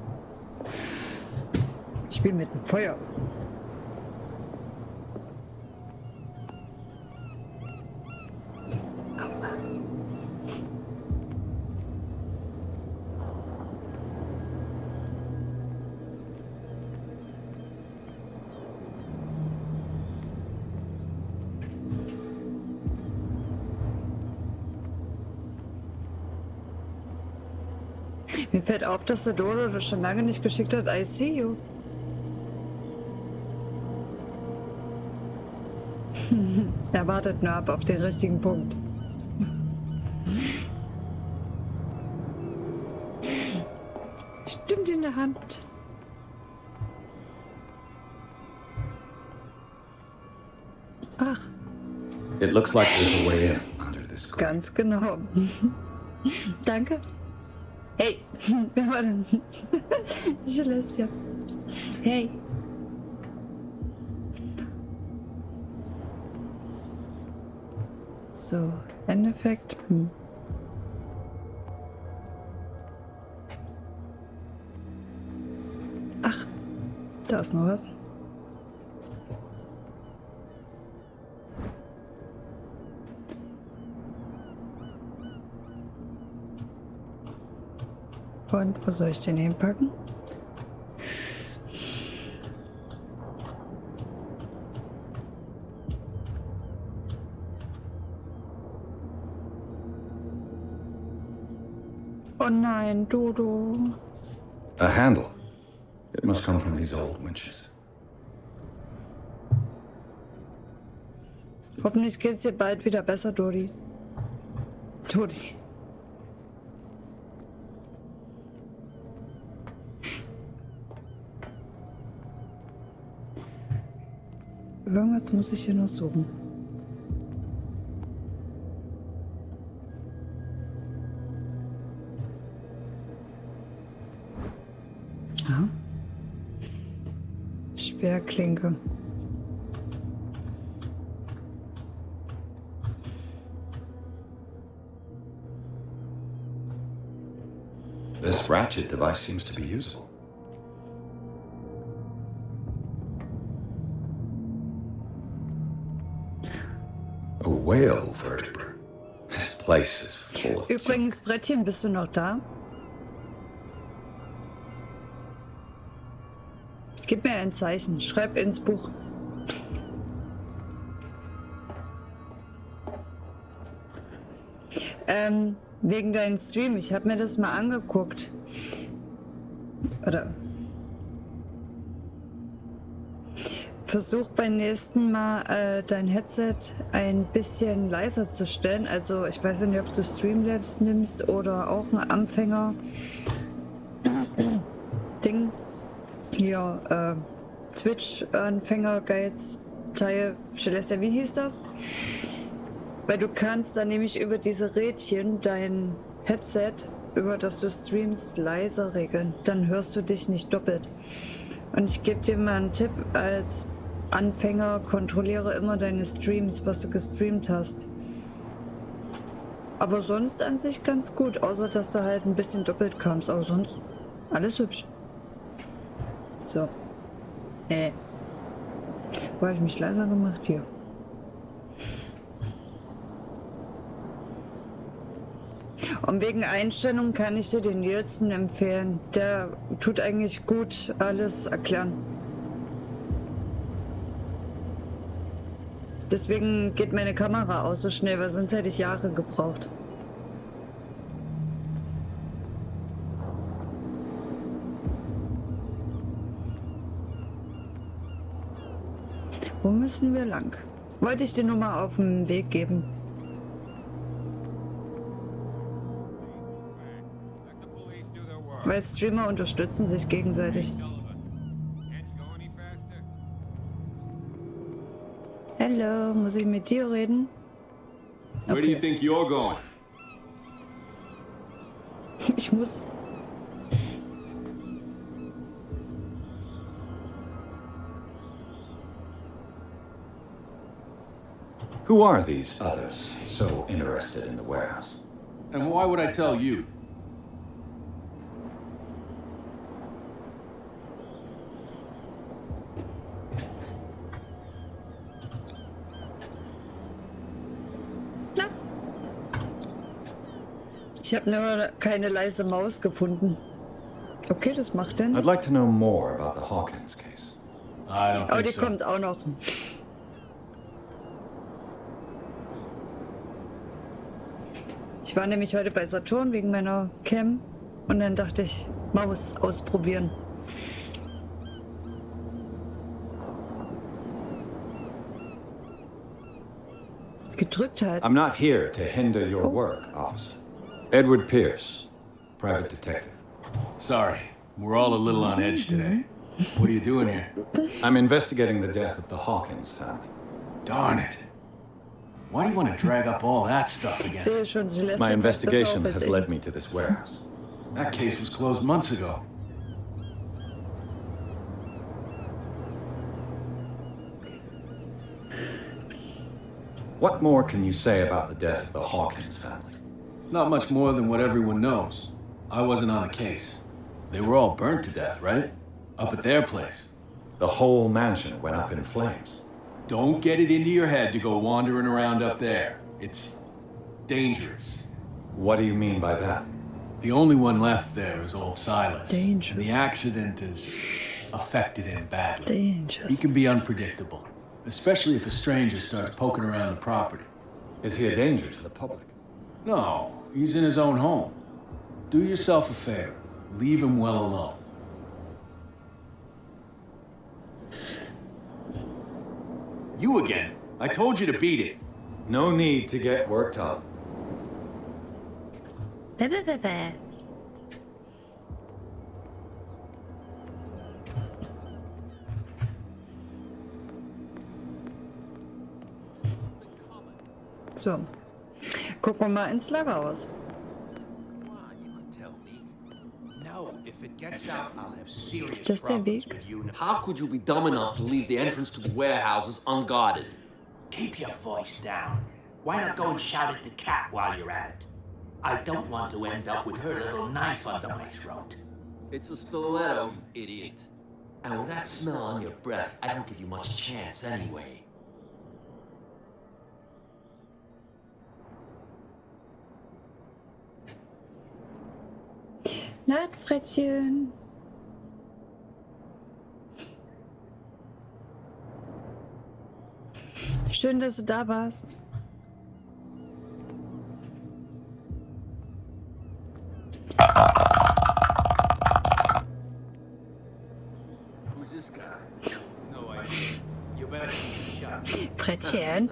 Ich spiele mit dem Feuer. Mir fällt auf, dass der Dodo das schon lange nicht geschickt hat. I see you. Er wartet nur ab auf den richtigen Punkt. Stimmt in der Hand. Ach, It looks like there's a way in under this crate. ganz genau. Danke. Hey, wer war denn? Celestia. Hey. So, Endeffekt. Ach, da ist noch was. Und wo soll ich den hinpacken? Oh nein, Dodo. A handle. It must come from these old winches. Hoffentlich geht's dir bald wieder besser, Dodi. Dodi. Irgendwas muss ich hier noch suchen. Ja. Sperrklinke. This ratchet device seems to be usable. whale vertebra. This place is full of... Übrigens, Brettchen, bist du noch da? Gib mir ein Zeichen. Schreib ins Buch. Wegen deinem Stream. Ich habe mir das mal angeguckt. Oder... Versuch beim nächsten Mal dein Headset ein bisschen leiser zu stellen. Also ich weiß nicht, ob du Streamlabs nimmst oder auch ein Anfänger Ding. Hier, Twitch-Anfänger Guides Teil, Celeste, wie hieß das? Weil du kannst dann nämlich über diese Rädchen dein Headset, über das du streamst, leiser regeln. Dann hörst du dich nicht doppelt. Und ich gebe dir mal einen Tipp als Anfänger, kontrolliere immer deine Streams, was du gestreamt hast. Aber sonst an sich ganz gut, außer dass du halt ein bisschen doppelt kamst, aber sonst alles hübsch. So. Wo habe ich mich leiser gemacht? Hier. Und wegen Einstellung kann ich dir den Nielsen empfehlen. Der tut eigentlich gut alles erklären. Deswegen geht meine Kamera aus so schnell, weil sonst hätte ich Jahre gebraucht. Wo müssen wir lang? Wollte ich dir nur mal auf den Weg geben. Weil Streamer unterstützen sich gegenseitig. Hallo, muss ich mit dir reden? Where do you think you're going? Ich muss. Who are these others so interested in the warehouse? And why would I tell you? Ich habe nur keine leise Maus gefunden. Okay, das macht er I'd nicht. like to know more about the Hawkins case. I don't Aber think die so. kommt auch noch. Ich war nämlich heute bei Saturn wegen meiner Cam und dann dachte ich, Maus ausprobieren. Gedrückt halt. I'm not here to hinder your work, officer. Edward Pierce, private detective. Sorry, we're all a little on edge today. What are you doing here? I'm investigating the death of the Hawkins family. Darn it. Why do you want to drag up all that stuff Ich again? sehe schon, Celeste My weiß investigation das auch als has ich. led me to this warehouse. That case was closed months ago. What more can you say about the death of the Hawkins family? Not much more than what everyone knows. I wasn't on the case. They were all burnt to death, right? Up at their place. The whole mansion went up in flames. Don't get it into your head to go wandering around up there. It's dangerous. What do you mean by that? The only one left there is old Silas. Dangerous. And the accident has affected him badly. Dangerous. He can be unpredictable, especially if a stranger starts poking around the property. Is he a danger to the public? No, he's in his own home. Do yourself a favor. Leave him well alone. You again. I told you to beat it. No need to get worked up. So. Gucken wir mal ins Lagerhaus. No, if it gets out, I'll have serious Ist das der problems Weg? with you. How could you be dumb enough to leave the entrance to the warehouses unguarded? Keep your voice down. Why not go and shout at the cat while you're at it? I don't want to end up with her little knife under my throat. It's a stiletto, you idiot. And with that smell on your breath, I don't give you much chance anyway. Nacht, Frettchen. Schön, dass du da warst. Who's this guy? No idea. You better keep shut. Frettchen.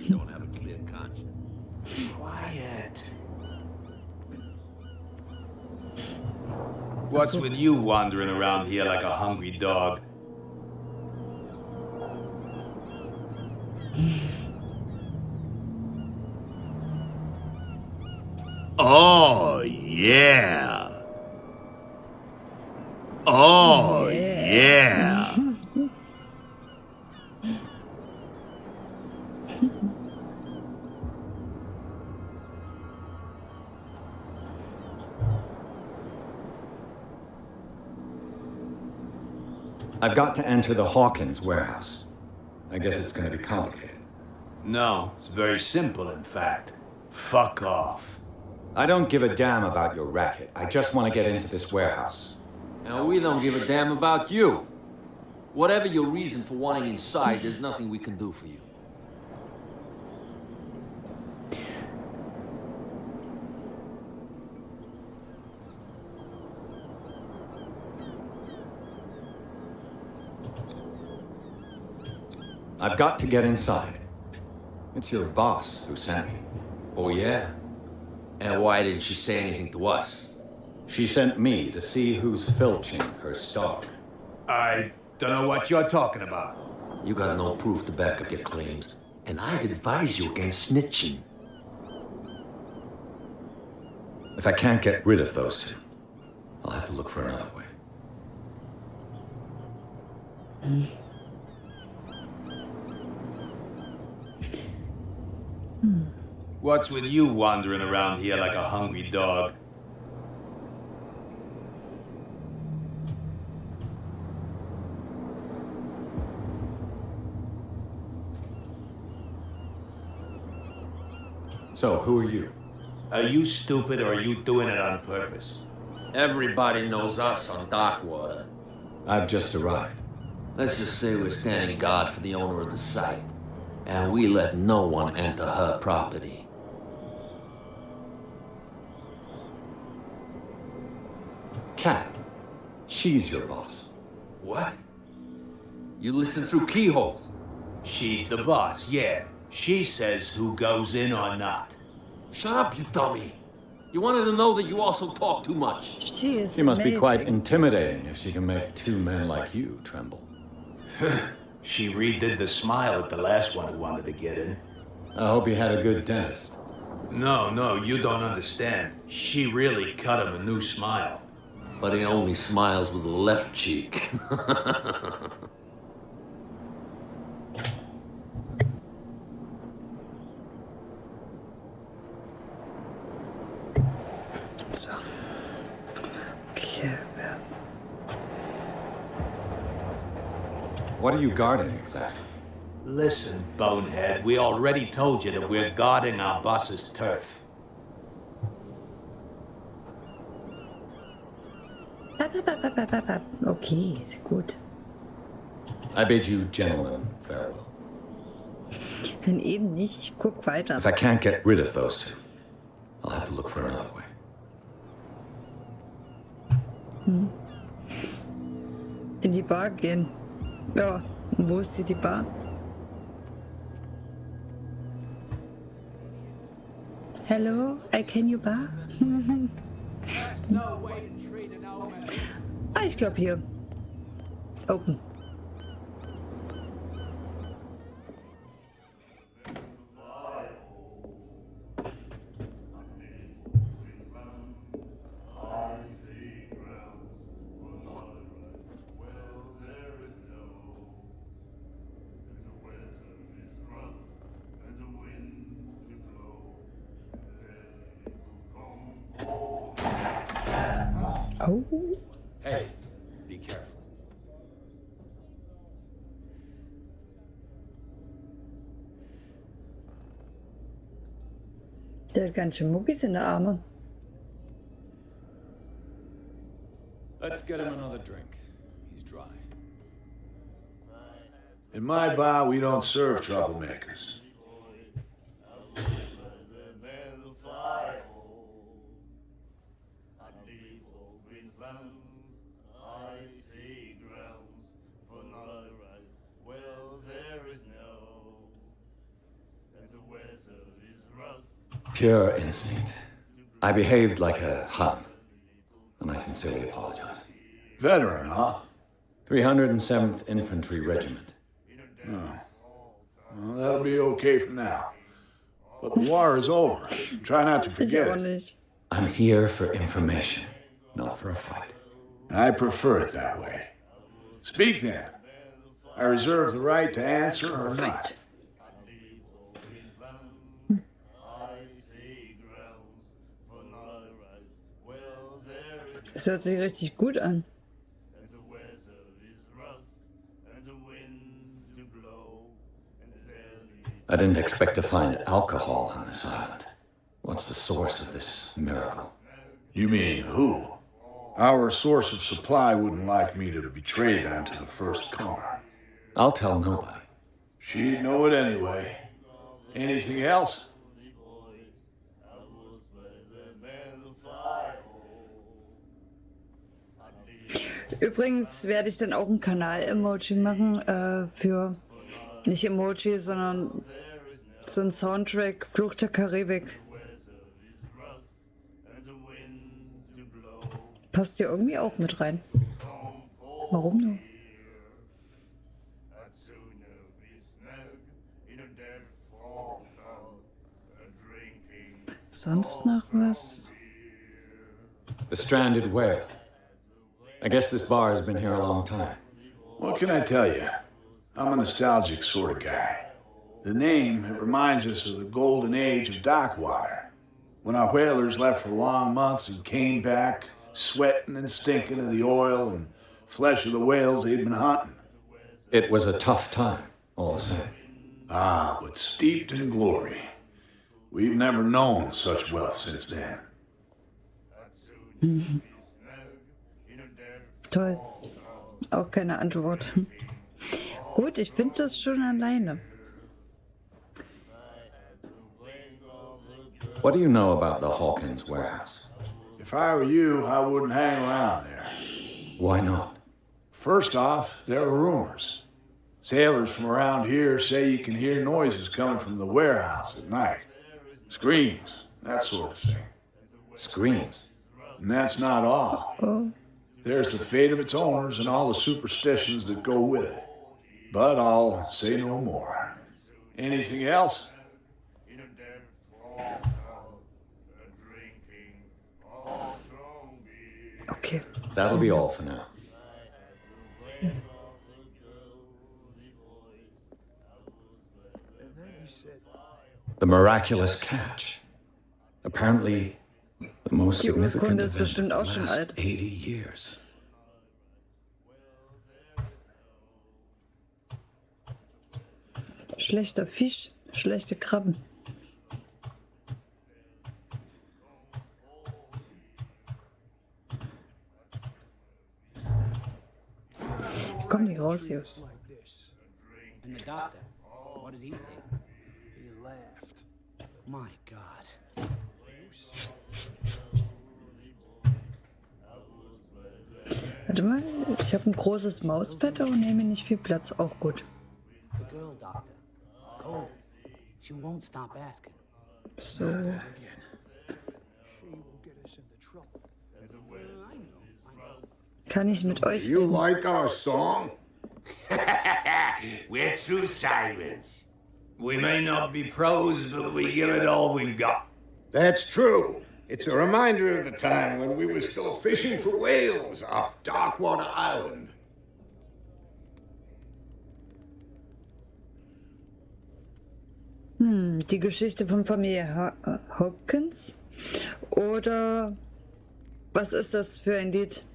Don't have a clear conscience. Quiet. What's with you wandering around here like a hungry dog? Oh, yeah. Oh, yeah. I've got to enter the Hawkins warehouse. I guess it's going to be complicated. No, it's very simple, in fact. Fuck off. I don't give a damn about your racket. I just want to get into this warehouse. And we don't give a damn about you. Whatever your reason for wanting inside, there's nothing we can do for you. I've got to get inside. It's your boss who sent me. Oh, yeah? And why didn't she say anything to us? She sent me to see who's filching her stock. I don't know what you're talking about. You got no proof to back up your claims, and I'd advise you against snitching. If I can't get rid of those two, I'll have to look for another way. What's with you wandering around here like a hungry dog? So, who are you? Are you stupid or are you doing it on purpose? Everybody knows us on Darkwater. I've just arrived. Let's just say we're standing guard for the owner of the site, and we let no one enter her property. Kat, she's your boss. What? You listen through keyhole. She's the boss, yeah. She says who goes in or not. Shut up, you dummy. You wanted to know that you also talk too much. She is She must be quite amazing. intimidating if she can make two men like you tremble. She redid the smile at the last one who wanted to get in. I hope you had a good dentist. No, you don't understand. She really cut him a new smile. But he only smiles with the left cheek. So. Okay. What are you guarding exactly? Listen, bonehead, we already told you that we're guarding our boss's turf. Okay, ist gut. I bid you gentlemen farewell. Dann eben nicht, ich guck weiter. If I can't get rid of those two, I'll have to look for another way. In die Bar gehen. Ja, und wo ist hier die Bar? Hello, can you bar? Ah, ich glaube hier. Open. Oh. Hey, be careful. Der hat ganz schön Muckis in der Arme. Let's get him another drink. He's dry. In my bar, we don't serve troublemakers. Pure instinct. I behaved like a Hun, and I sincerely apologize. Veteran, huh? 307th Infantry Regiment. Oh. Well, that'll be okay for now. But the war is over. Try not to Ich forget auch it. nicht. I'm here for information, not for a fight. I prefer it that way. Speak then. I reserve the right to answer or not. Das hört sich richtig gut an. I didn't expect to find alcohol on this island. What's the source of this miracle? You mean who? Our source of supply wouldn't like me to betray them to the first comer. I'll tell nobody. She'd know it anyway. Anything else? Übrigens werde ich dann auch ein Kanal-Emoji machen für, nicht Emoji, sondern so ein Soundtrack, Fluch der Karibik. Passt ja irgendwie auch mit rein. Warum nur? Sonst noch was? The stranded whale. I guess this bar has been here a long time. What can I tell you? I'm a nostalgic sort of guy. The name, it reminds us of the golden age of dock water, when our whalers left for long months and came back sweating and stinking of the oil and flesh of the whales they'd been hunting. It was a tough time, all the same. Ah, but steeped in glory. We've never known such wealth since then. Toll. Auch keine Antwort. Gut, ich finde das schon alleine. What do you know about the Hawkins warehouse? If I were you, I wouldn't hang around there. Why not? First off, there are rumors. Sailors from around here say you can hear noises coming from the warehouse at night. Screams, that sort of thing. Screams. And that's not all. Oh. There's the fate of its owners and all the superstitions that go with it. But I'll say no more. Anything else? Okay. That'll be all for now. The miraculous catch. Apparently, the most Die significant Urkunde ist event bestimmt of auch the schon last alt. 80 years. Schlechter Fisch, schlechte Krabben. Wie kommen die raus hier? And the doctor, what did he say? He laughed. My God. Warte mal, ich habe ein großes Mauspad und nehme nicht viel Platz. Auch gut. The girl doctor, Colden, she won't stop asking. So. Kann ich mit euch You reden? like our song? We're true sirens. We may not be pros, but we give it all we've got. That's true. It's a reminder of the time when we were still fishing for whales off Darkwater Island. Die Geschichte von Familie Hawkins? Oder was ist das für ein Lied?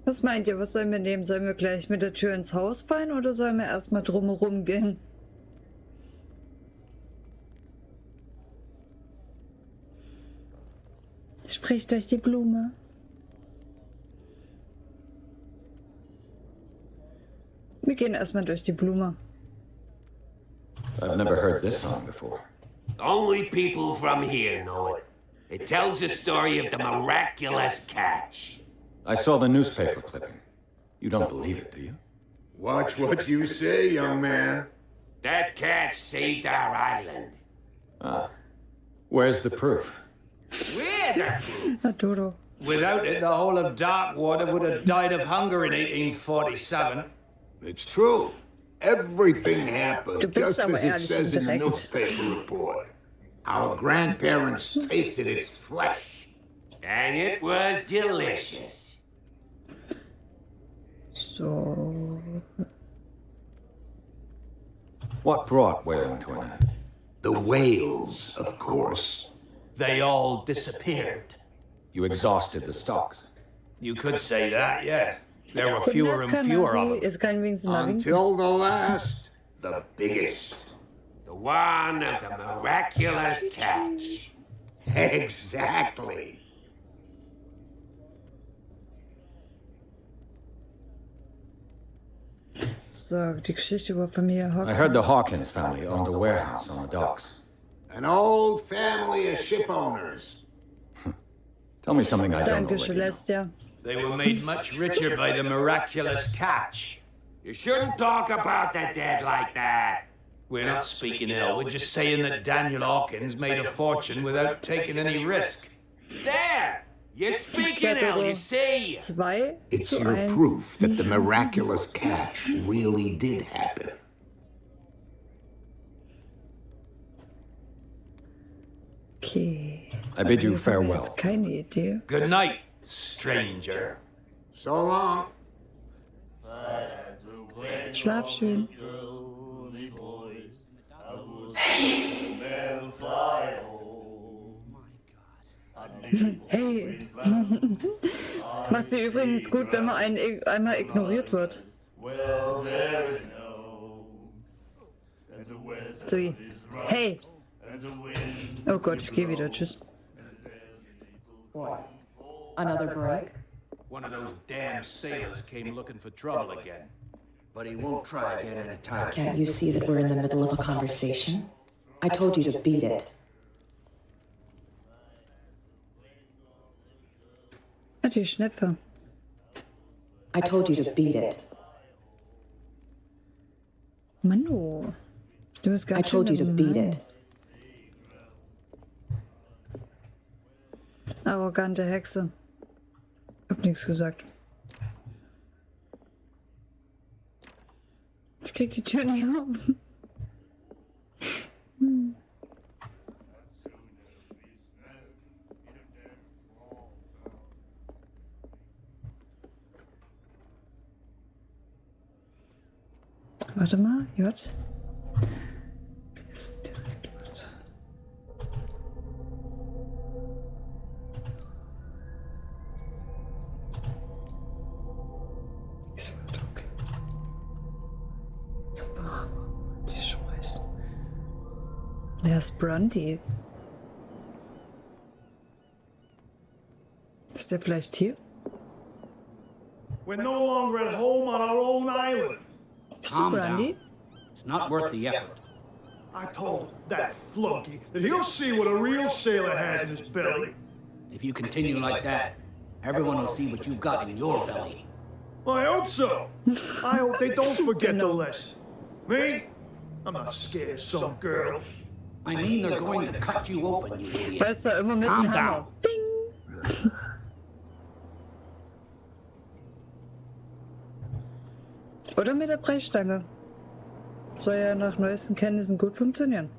Was meint ihr, was sollen wir nehmen? Sollen wir gleich mit der Tür ins Haus fallen oder sollen wir erstmal drumherum gehen? Sprich durch die Blume. Wir gehen erstmal durch die Blume. I've never heard this song before. Only people from here know it. It tells the story of the miraculous catch. I saw the newspaper clipping. You don't believe it, do you? Watch what you say, young man. That catch saved our island. Ah. Where's the proof? Where the proof? Arturo. Without it, the whole of Darkwater would have died of hunger in 1847. It's true. Everything Du happened bist just aber as it ehrlich says in the und direkt. newspaper report. Our grandparents tasted its flesh. And it was delicious. So. What brought whaling to an end? The whales, of course. They all disappeared. You exhausted the stocks. You could say that, yes. There were Guten fewer Tag, and fewer of Kanari. them. Jetzt kann ich wenigstens mal winken. Until the last, the biggest. The one of the miraculous catch. Exactly. So, die Geschichte über Familie Hawkins. I heard the Hawkins family owned a warehouse on the docks. An old family of ship owners. Tell me something I don't Danke, already know. Celestia. They were made much richer by the miraculous catch. You shouldn't talk about the dead like that. We're not speaking ill. We're just saying that Daniel Hawkins made a fortune without taking any risk. There! You're speaking ill, you see? 2 It's zu your 1. proof that the miraculous catch really did happen. Okay. I bid you Also, ich habe farewell. jetzt keine Idee. Good night, stranger. So long. Schlaf schön. Hey. Macht sie übrigens gut, wenn man einmal ignoriert wird. So wie, hey. Oh Gott, ich gehe wieder. Tschüss. What? Another break? One of those damn sailors came looking for trouble again. But he won't try again in a time. Can't you see that we're in the middle of a conversation? I told you to beat it. Ah, die Schnepfe. I told you to beat it. Manu. Du bist I ganz told you to schön beat gemein. it. Arrogante Hexe. Hab nichts gesagt. Ich krieg die Tür nicht auf. Warte mal, J. Wer ist Brandy? Ist der vielleicht hier? We're no longer at home on our own island. Bist du Calm Brandy? down. It's not worth the effort. I told that flunky that he'll see what a real sailor has in his belly. If you continue like that, everyone will see what you've got in your belly. I hope so. I hope they don't forget the lesson. Me? I'm not scared of some girl. I mean, they're going to cut you open, you idiot. Weißt du, immer mit Calm dem Hammer. down. Bing! Oder mit der Brechstange. Soll ja nach neuesten Kenntnissen gut funktionieren.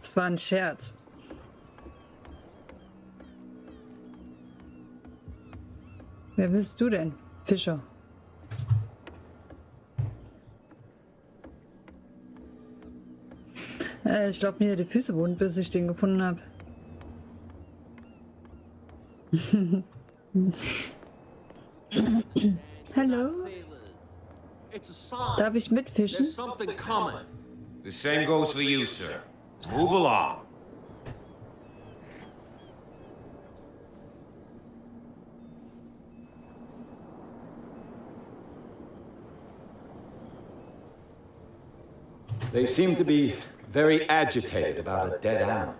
Das war ein Scherz. Wer bist du denn, Fischer? Ich laufe mir die Füße wund, bis ich den gefunden habe. Hallo? Darf ich mitfischen? The same goes for you, sir. Move along. They seem to be very agitated about a dead animal.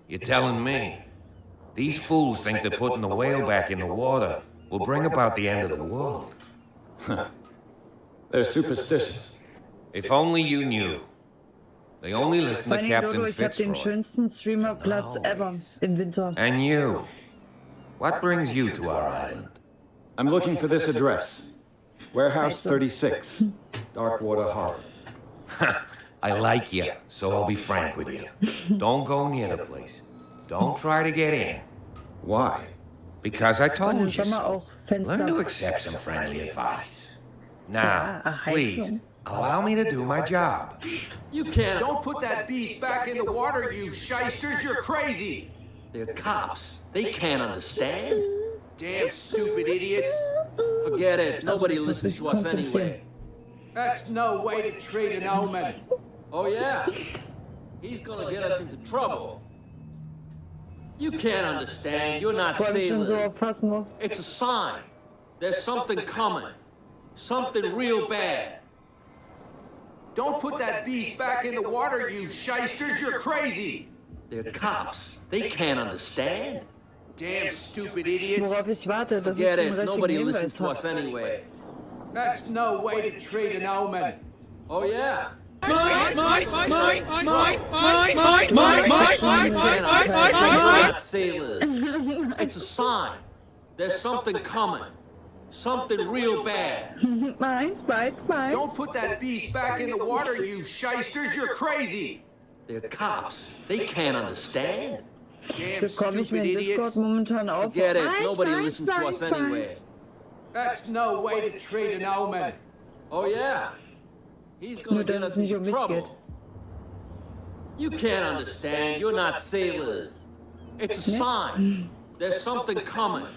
You're telling me? These fools think that putting the whale back in the water will bring about the end of the world. They're superstitious. If only you knew. They only listen to Captain Dodo, ich habe den Fitzroy. schönsten Streamerplatz ever im Winter. And you? What brings you to our island? I'm looking for this address. Warehouse 36, Darkwater Harbor. I like you, so I'll be frank with you. Don't go near the place. Don't try to get in. Why? Because I Und im told you Sommer so. auch Learn to Fenster. accept some friendly advice. Now, Ja, please, Heizung. allow me to do my job. You can't. Don't put that beast back in the water, you shysters! You're crazy! They're cops. They can't understand. Damn stupid idiots! Forget it. Nobody listens to us anyway. That's no way to treat an omen. Oh, yeah? He's gonna get us into trouble. You can't understand. You're not Freue mich schon so sailors. auf Phasmo. It's a sign. There's something coming. Something real bad. Don't put that beast back in the water, you shysters! You're crazy! They're cops. They can't understand. Damn stupid idiots! Worauf ich warte, dass ich Forget den it. richtigen Nobody listens Hinweis to us habe. anyway. That's no way to treat an omen. Oh, yeah? Not sailors. It's a sign. There's something coming. Something real bad. Meins. Don't put that beast back in the water, you shysters! You're crazy! They're cops. They can't understand. Damn So komme ich mir stupid in Discord idiots! momentan auf. Forget it. Meins, Nobody meins, listens to us meins, anyway. meins. That's no way to treat an omen. Oh, yeah? He's Nur, gonna get dass us es nicht um into mich geht. trouble. You can't understand. You're not sailors. It's a sign. There's something coming.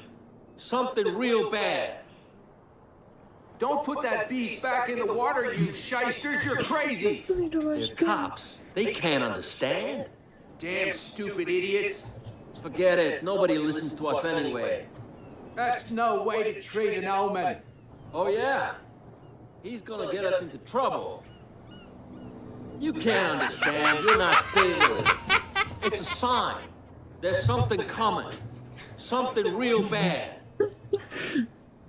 Something real bad. Don't put that beast back in the water, you shysters! You're crazy! They're cops. They can't understand. Damn stupid idiots! Forget it. Nobody listens to us anyway. That's no way to treat an omen. Oh, yeah? He's gonna get us into trouble. You can't understand. You're not sailors. It's a sign. There's something coming. Something real bad.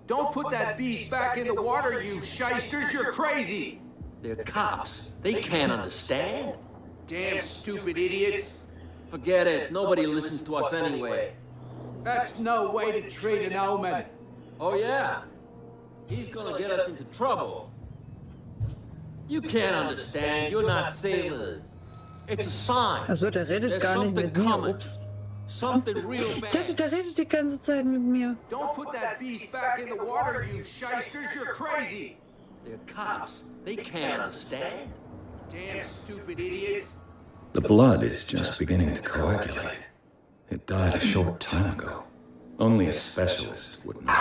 Don't put that beast back in the water, you shysters! You're crazy! They're cops. They can't understand. Damn stupid idiots! Forget it. Nobody listens to us anyway. That's no way to treat an omen. Oh, yeah? He's gonna get us into trouble. You can't understand. You're not sailors. It's a sign. Achso, der redet There's gar nicht something mit mir. coming. Ups. Something real Ich dachte, bad. der redet die ganze Zeit mit mir. Don't put that beast back in the water, you shysters! You're crazy! They're cops. They can't understand. Damn stupid idiots! The blood is just beginning to coagulate. It died a short time ago. Only a specialist would know.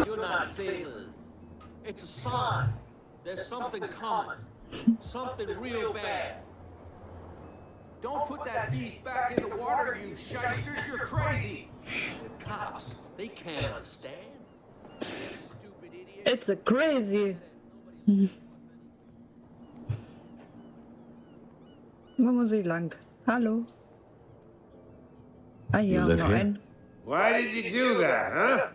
You're not sailors. It's a sign. There's something coming. Something real bad. Don't put that beast back in the water, you shysters! You're crazy! They're cops. They can't understand. Damn stupid idiots! It's a crazy. Wo muss ich lang? Hallo? Ah ja, live nur here? ein. Why did you do that, huh?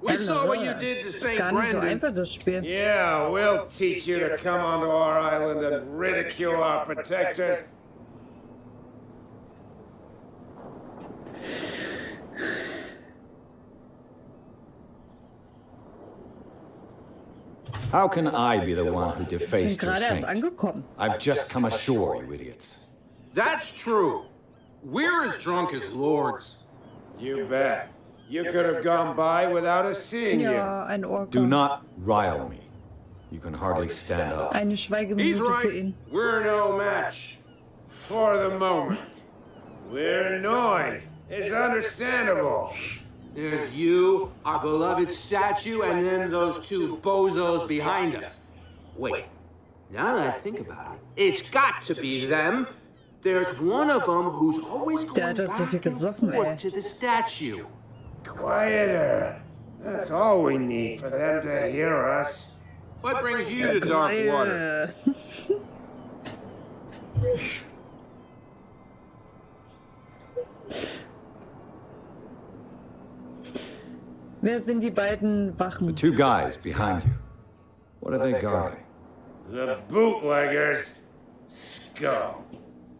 We saw what you Hallo. did to Ist St. gar nicht so Brendan. einfach, das Spiel. Yeah, we'll teach you to come onto our island and ridicule our protectors. How can I be the one who Wir sind defaced your gerade erst saint? angekommen. I've just come ashore, you idiots. That's true. We're as drunk as lords. You bet. You could have gone by without us seeing you. Ja, ein Orca. Do not rile me. You can hardly stand up. Eine He's Schweigeminute für right. ihn. We're no match. For the moment. We're annoyed. It's understandable. There's you, our beloved statue, and then those two bozos behind us. Wait, now that I think about it, it's got to be them. There's one of them who's always going back and forth to the statue. Quieter. That's all we need for them to hear us. What brings you to dark water? Wer sind die beiden Wachen? The two guys behind you. What are they guarding? The bootleggers. Scum.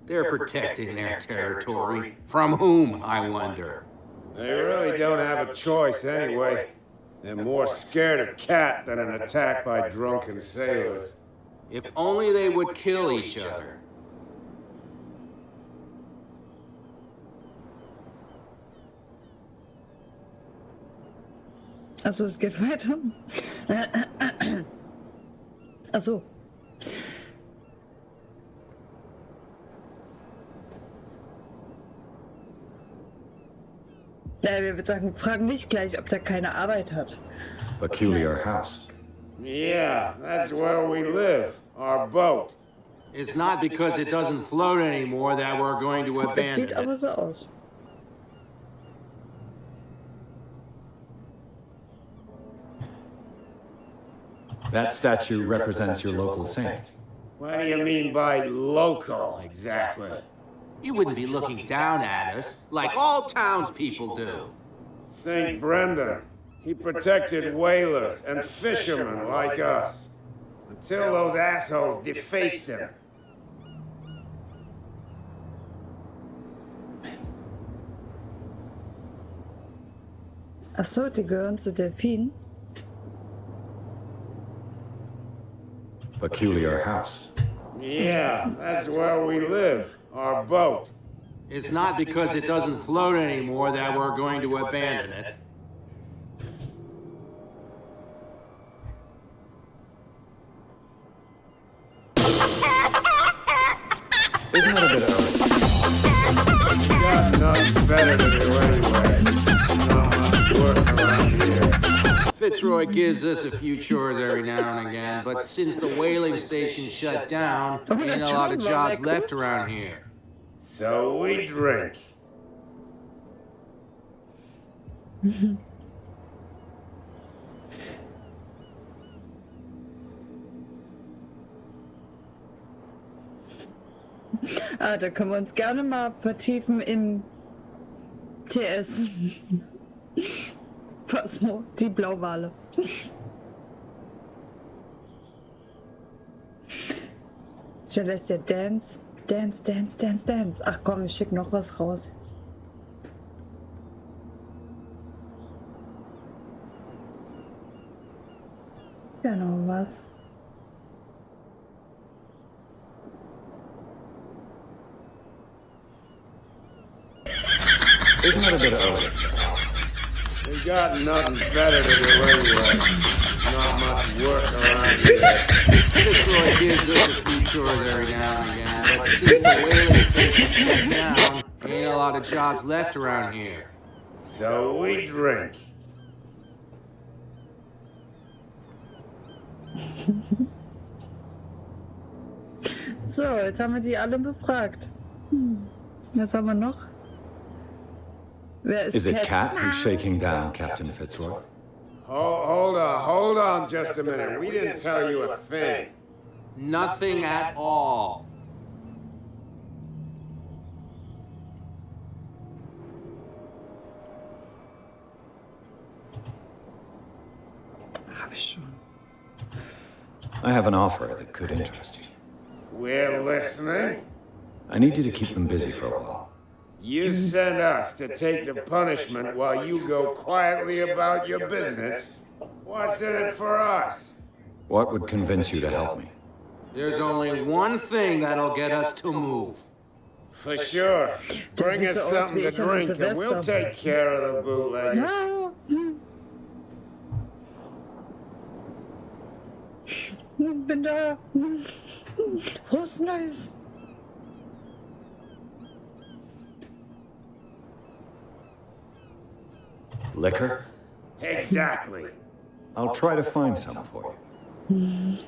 They're protecting their territory. From whom, I wonder? They really don't have a choice anyway. They're more scared of Cat than an attack by drunken sailors. If only they would kill each other. Achso, es geht weiter. Achso. Wir fragen nicht gleich, ob der keine Arbeit hat. Peculiar house. Yeah, that's where we live. Our boat. It's not because it doesn't float anymore that we're going to Es abandon sieht aber it. so aus. That statue represents your local saint. What do you mean by local, exactly? You wouldn't be looking down at us like all townspeople do. St. Brendan. He protected whalers and fishermen like us. Until those assholes defaced him. Achso, die gehören zu Delfinen. Peculiar house. Yeah, that's where we live. Our boat. It's not because it doesn't float anymore that we're going to abandon it. Isn't that a bit early? Got nothing better to do anyway. Not much work around here. Fitzroy gives us a few chores every now and again, but since the whaling station shut down, ain't a lot of jobs left around here. So we drink. Da können wir uns gerne mal vertiefen im TS. Phasmo, die Blauwale. Schon lässt ja Dance. Ach komm, ich schick noch was raus. Ja, noch was. Isn't that a bit early? We got nothing better to do anyway. Not much work around here. Fitzroy gives us a few chores every now and again, but since the whaling station shut down, ain't a lot of jobs left around here. So we drink. So, jetzt haben wir die alle befragt. Was haben wir noch? Wer ist Is it Cat? Cat who's shaking down Captain Fitzroy? Hold on just a minute. We didn't tell you a thing. Nothing at all. I have an offer that could interest you. We're listening. I need you to keep them busy for a while. You send us to take the punishment while you go quietly about your business. What's in it for us? What would convince you to help me? There's only one thing that'll get us to move. For sure. Bring us something to drink and we'll take care of the bootleggers. Bin da. Frohes Neues. Liquor? Exactly. I'll try to find some for you.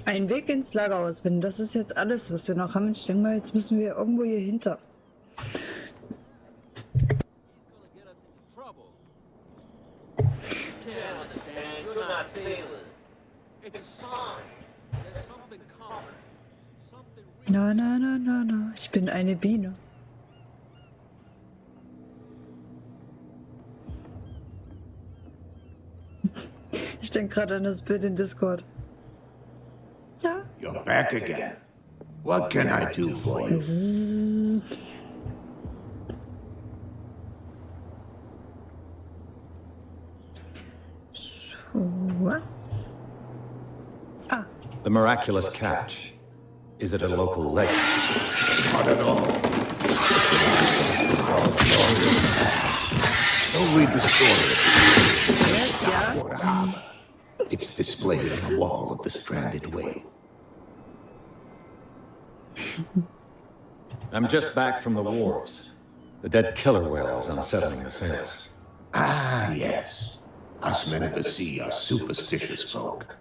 Ein Weg ins Lagerhaus finden, das ist jetzt alles, was wir noch haben. Ich denke mal, jetzt müssen wir irgendwo hier hinter. Na, na, na, na, na. Ich bin eine Biene. Ich denke gerade an das Bild in Discord. Ja. You're back again. What can I do for you? So. Ah. The miraculous catch. Is it a local legend? Not at all. Don't read the story. Yes, yeah. It's displayed on the wall of the stranded whale. I'm just back from the wharves. The dead killer whale is unsettling the sailors. Ah, yes. Us men of the sea are superstitious folk.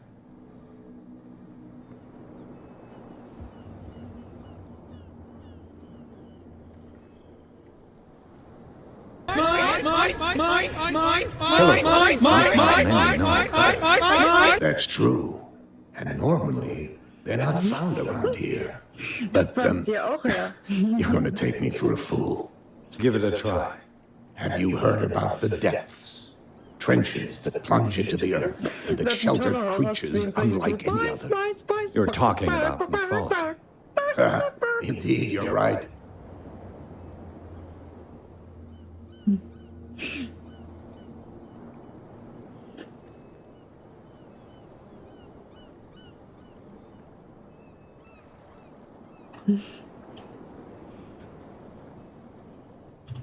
That's true. And normally, they're not found around here. But, you're gonna take me for a fool. Give it a try. Have you heard about the depths? Trenches that plunge into the earth and that shelter creatures unlike any other. You're talking about mythology. Indeed, you're right.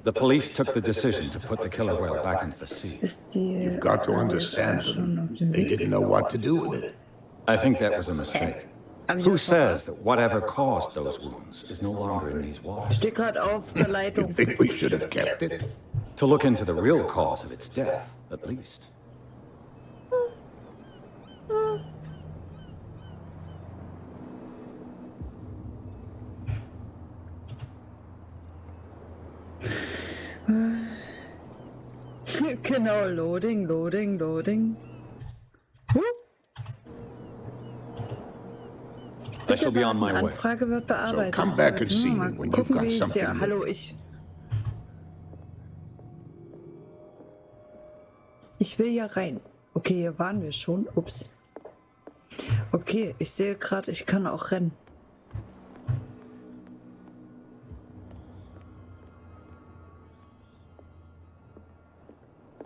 The police took the decision to put the killer whale back into the sea. You've got to understand them. They didn't know what to do with it. I think that was a mistake. Who says that whatever caused those wounds is no longer in these waters? You think we should have kept it? To look into the real cause of its death, at least. Genau, loading. I shall be on my way. Anfrage wird bearbeitet. So come back and see me when you've got something. Hallo, Ich will hier rein. Okay, hier waren wir schon. Ups. Okay, ich sehe gerade, ich kann auch rennen.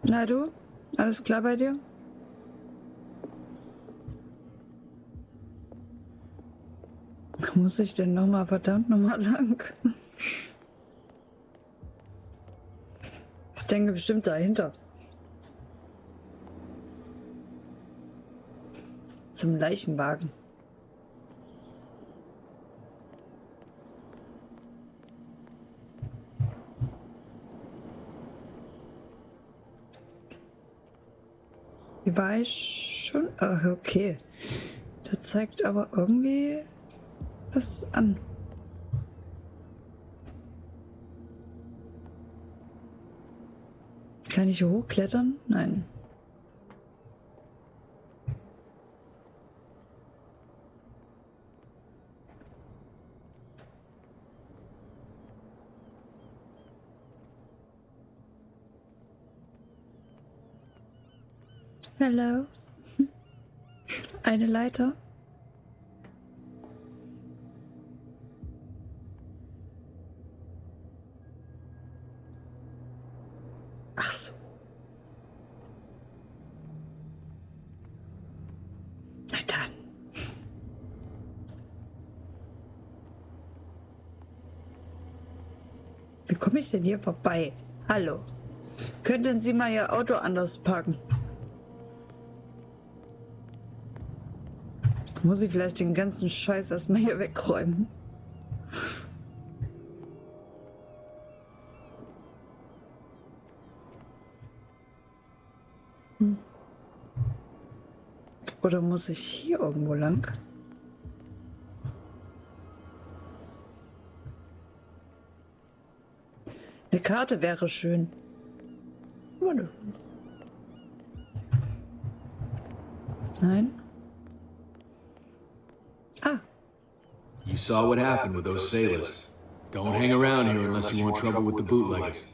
Na du? Alles klar bei dir? Muss ich denn nochmal verdammt nochmal lang? Ich denke bestimmt dahinter. Zum Leichenwagen. Hier war ich schon. Okay. Der zeigt aber irgendwie was an. Kann ich hier hochklettern? Nein. Hallo. Eine Leiter. Ach so. Na dann. Wie komme ich denn hier vorbei? Hallo. Könnten Sie mal Ihr Auto anders parken? Muss ich vielleicht den ganzen Scheiß erstmal hier wegräumen? Oder muss ich hier irgendwo lang? Eine Karte wäre schön. Oder? Nein? Ah. You saw what happened with those sailors. Don't hang around here unless you want trouble with the bootleggers.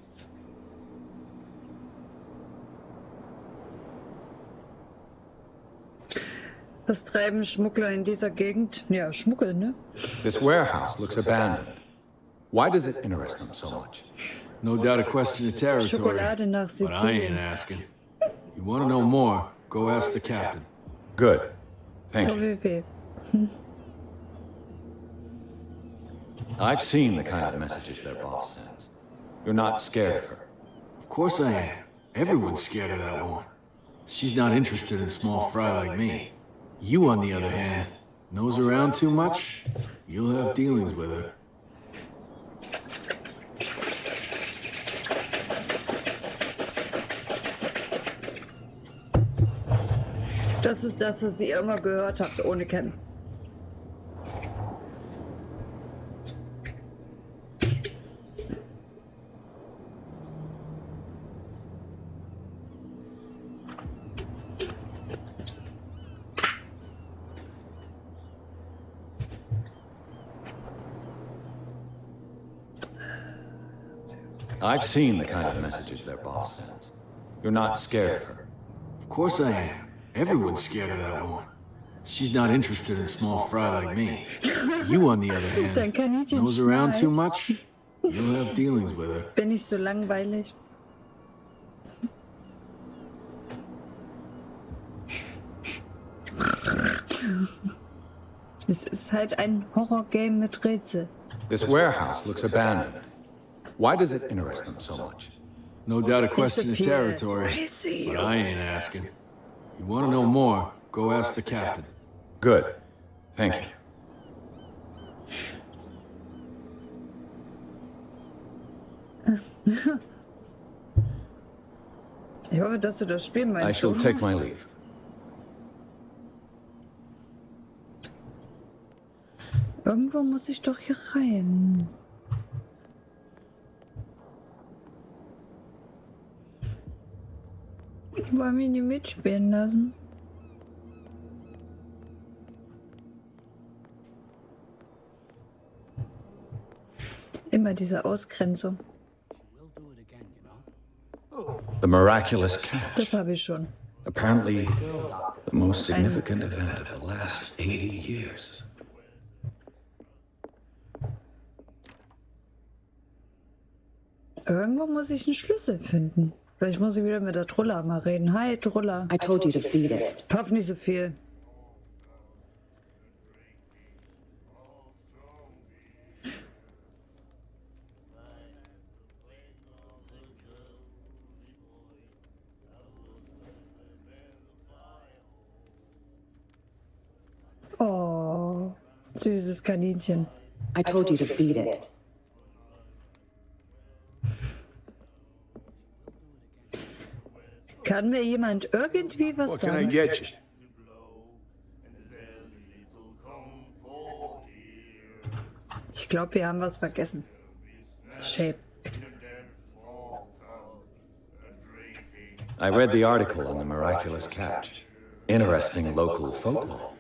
Was treiben Schmuggler in dieser Gegend? Ja, Schmuggel, ne? This warehouse looks abandoned. Why does it interest them so much? No doubt a question of territory, Schokolade nach but I ain't Sizilien. asking. You want to know more, go ask the captain. Good. Thank you. www. I've seen the kind of messages their boss sends. You're not scared of her. Of course I am. Everyone's scared of that woman. She's not interested in small fry like me. You, on the other hand, nose around too much, you'll have dealings with her. Das ist das, was ihr immer gehört habt, ohne Kennen. I've seen the kind of messages their boss sends. You're not scared of her. Of course I am. Everyone's scared of that woman. She's not interested in small fry like me. You, on the other Dein hand, Kaninchen nose around too schnarcht. much, you'll have dealings with her. Bin ich so langweilig? Es ist halt ein Horrorgame mit Rätsel. This warehouse looks abandoned. Why does it interest them so much? No doubt a question of viel. territory, but I ain't asking. You want to know more, go ask the captain. Good. Thank you. Ich hoffe, dass du das Spiel meinst. I shall take my leave. Irgendwo muss ich doch hier rein. Ich wollte mich nicht mitspielen lassen. Immer diese Ausgrenzung. The miraculous catch. Das habe ich schon. Apparently, the most significant event of the last 80 years. Irgendwo muss ich einen Schlüssel finden. Vielleicht muss ich wieder mit der Trulla mal reden. Hi, Trulla. I told you to beat it. Paff nicht so viel. Oh, süßes Kaninchen. I told you to beat it. Kann mir jemand irgendwie was What can I sagen? get you? Ich glaube, wir haben was vergessen. Shape. I read the article on the miraculous catch. Interesting local folklore.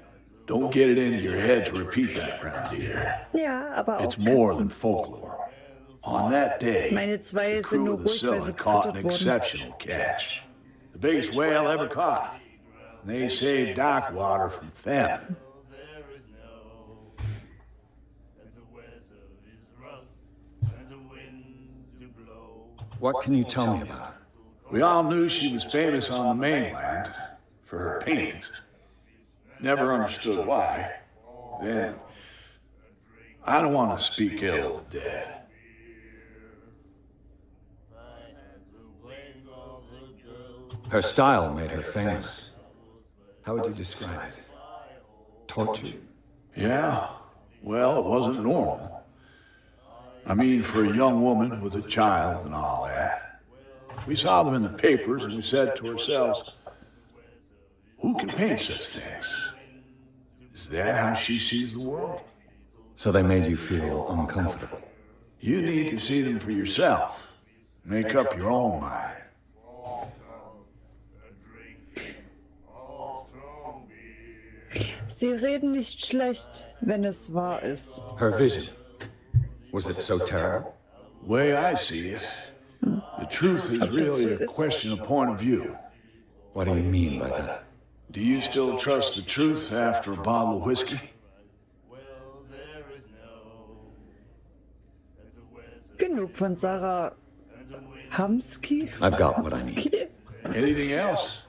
Don't get it into your head to repeat that round here. Ja, aber auch It's more than Katzen. folklore. On that day, Meine zwei the sind crew nur of the ruhig, weil sie Scylla caught an gefüttert wurden. exceptional catch. The biggest whale ever caught. They saved dock water from famine. What can you tell me about it? We all knew she was famous on the mainland for her paintings. Never understood why. Then, I don't want to speak ill of the dead. Her style made her famous. How would you describe it? tortured? Yeah, well, it wasn't normal. I mean, for a young woman with a child and all that. We saw them in the papers and we said to ourselves, who can paint such things? Is that how she sees the world? So they made you feel uncomfortable? You need to see them for yourself. Make up your own mind. Sie reden nicht schlecht, wenn es wahr ist. Her vision, was it so terrible? Way I see it, the truth is really a question of point of view. What do you mean by that? Do you still trust the truth after a bottle of whiskey? Genug von Sarah Hamsky? I've got what I need. Anything else?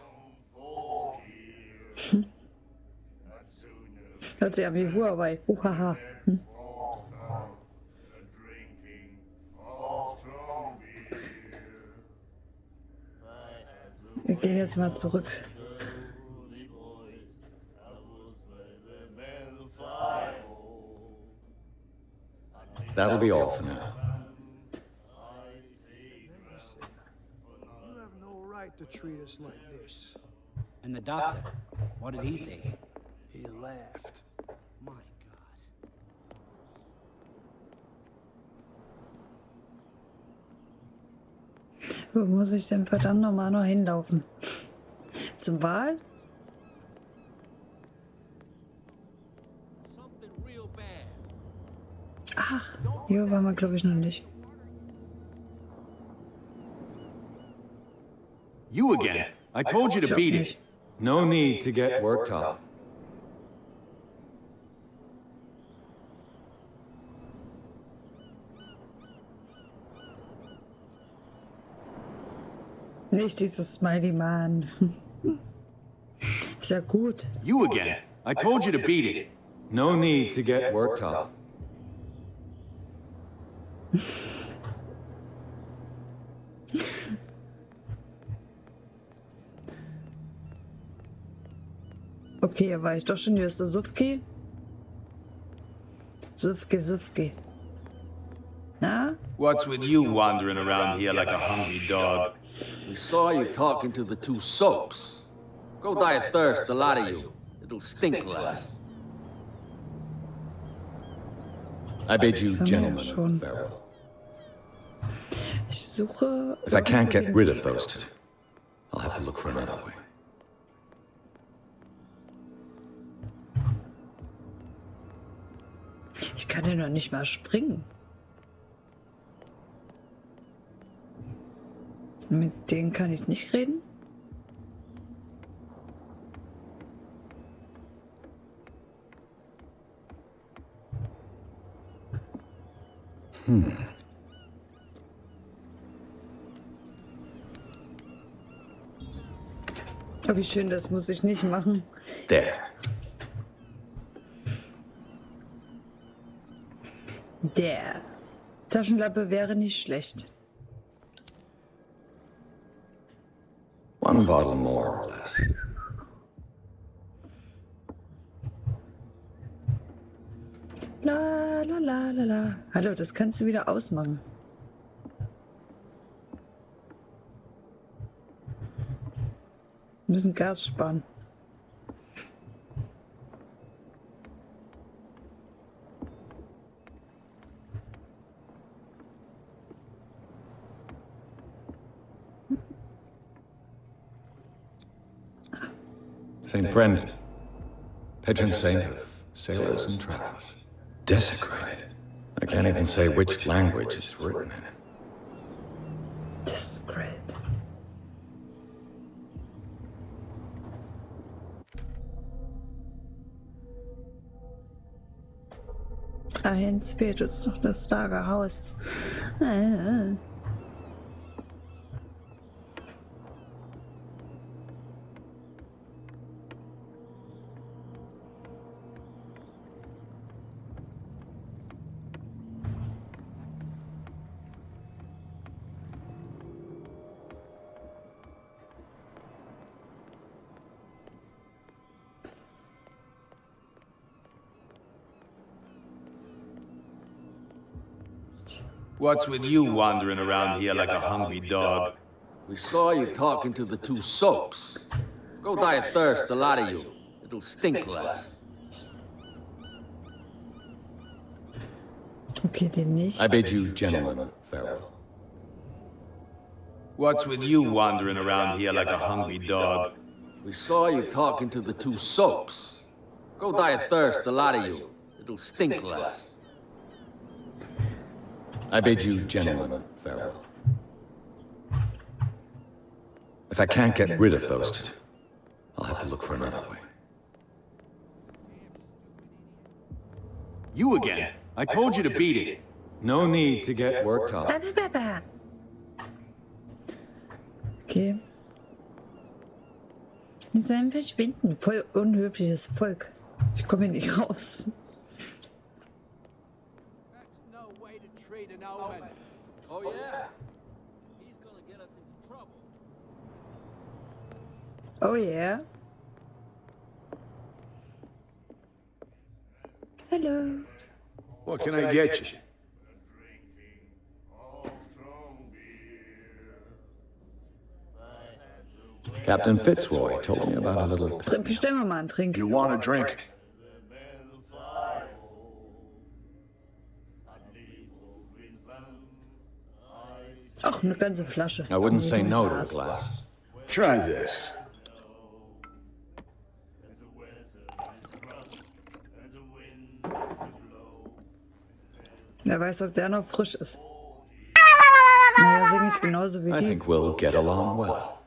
Hört sich an wie Huawei. Uhaha. Wir gehen jetzt mal zurück. That'll be all for now. You have no right to treat us like this. And the doctor, what did he say? He laughed. My God. Wo muss ich denn verdammt nochmal noch hinlaufen? Zum Wahl? Ach, hier waren wir glaube ich noch nicht. You again. I told you to beat it. No need to get worked up. Nicht dieses Smiley-Mann. Ist ja gut. You again. I told you to beat it. No need to get worked up. Okay, hier war ich doch schon. Hier ist der Sufki. Sufki. Na? What's with you wandering around here like a hungry dog? We saw you talking to the two soaks. Go die of thirst, the lot of you. It'll stink less. I bid you, Das haben wir ja gentlemen, schon. farewell. Ich suche... If I can't get rid of those two, I'll have to look for another way. Ich kann ja noch nicht mal springen. Mit denen kann ich nicht reden? Oh, wie schön, das muss ich nicht machen. There. Der Taschenlampe wäre nicht schlecht. One bottle more or less. La la la la la. Hallo, das kannst du wieder ausmachen. Wir müssen Gas sparen. St. Brendan, patron saint of sailors and travelers. Desecrated. I can't even say which language it's written in. Das ist great. Eins fehlt uns noch das Lagerhaus. What's with you wandering around here like a hungry dog? We saw you talking to the two soaks. Go die of thirst, the lot of you. It'll stink less. Okay, den nicht. I bid you, gentlemen, farewell. What's with you wandering around here like a hungry dog? We saw you talking to the two soaks. Go die of thirst, the lot of you. It'll stink less. I bid you, gentlemen, farewell. If I can't get rid of those two, I'll have to look for another way. You again. I told you to beat it. No need to get worked up. Okay. Mit seinem Verschwinden. Voll unhöfliches Volk. Ich komme hier nicht raus. Oh yeah? He's gonna get us into trouble. Oh yeah. Hello. What can I get you? Captain Fitzroy told me about a little... Bestellen wir mal einen Trink. You want a drink? Ach, eine ganze Flasche. I wouldn't say no to a glass. Try this. Wer weiß, ob der noch frisch ist. Naja, singe ich genauso wie I die. think we'll get along well.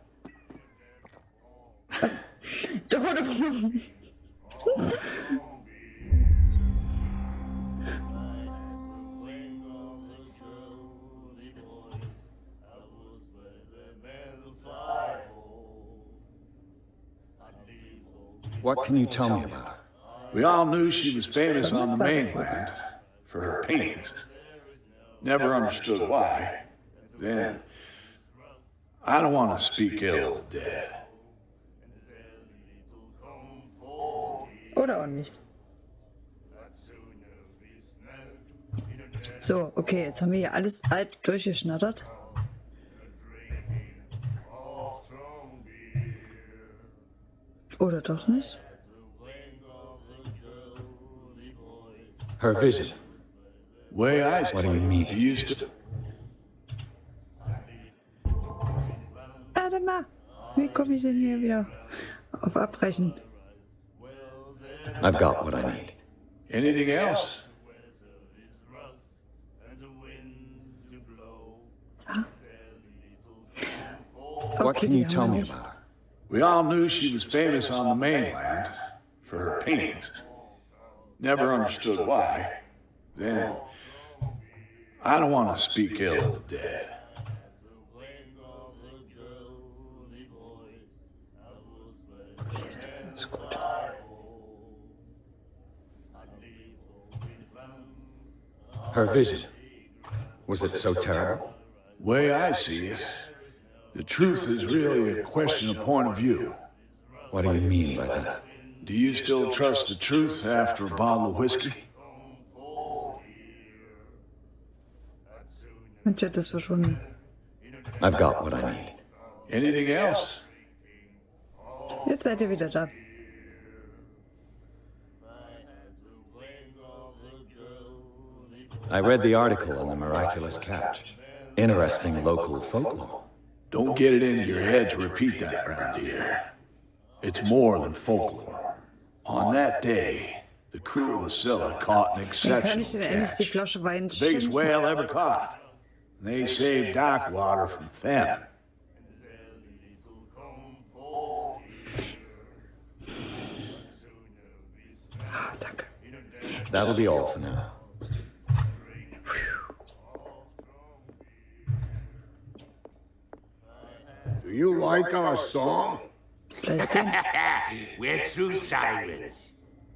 What can you tell me about her? We all knew she was famous on the mainland for her paintings. Never understood why. Then, I don't want to speak ill of the dead. Oder auch nicht. So, okay, jetzt haben wir hier alles alt durchgeschnattert. Oder doch nicht? Her vision. Way I What do you mean? Do you still... Warte mal. Wie komme ich denn hier wieder auf Abbrechen? I've got what I need. Anything else? What Okay, can die you haben tell wir me nicht. about her? We all knew she was famous on the mainland for her paintings. Never understood why. Then, I don't want to speak ill of the dead. Ist gut. Her vision. Was it so terrible? Way I see it, the truth is really a question of point of view. What do you mean by that? Do you still trust the truth after a bottle of whiskey? Mein Chat ist verschwunden. I've got what I need. Anything else? Jetzt seid ihr wieder da. I read the article on the miraculous catch. Interesting local folklore. Don't get it into your head to repeat that around here. It's more than folklore. On that day, the crew of the Scylla caught an Dann kann exceptional ich denn endlich die catch. Flasche Wein The biggest schenken? whale ever caught. They saved dock water from famine. Ah, danke. That'll be all for now. Do you like our song? Gleich den. We're true silence.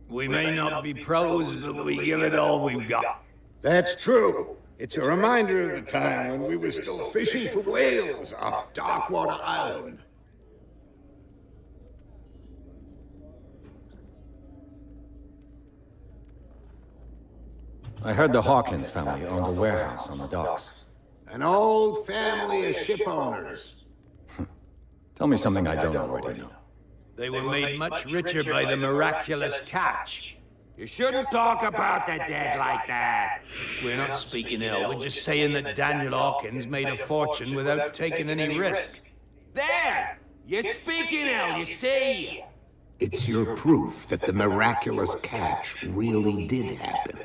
We may not be pros, but we give it all we've got. That's true. It's a reminder of the time when we were still fishing for whales off Darkwater Island. I heard the Hawkins family owned a warehouse on the docks. An old family of ship owners. Tell me something I don't already know. They were made much richer by the miraculous catch. You shouldn't talk about the dead like that. We're not speaking ill, we're just saying that Daniel Hawkins made a fortune without taking any risk. There! You're speaking ill, you see! It's your proof that the miraculous catch really did happen.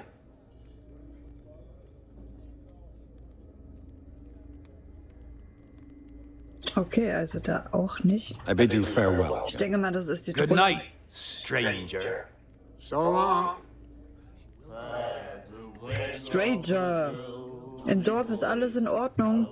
Okay, also da auch nicht. I bid you farewell. Ich denke mal, das ist die Good night, stranger. So long. Stranger. Im Dorf ist alles in Ordnung.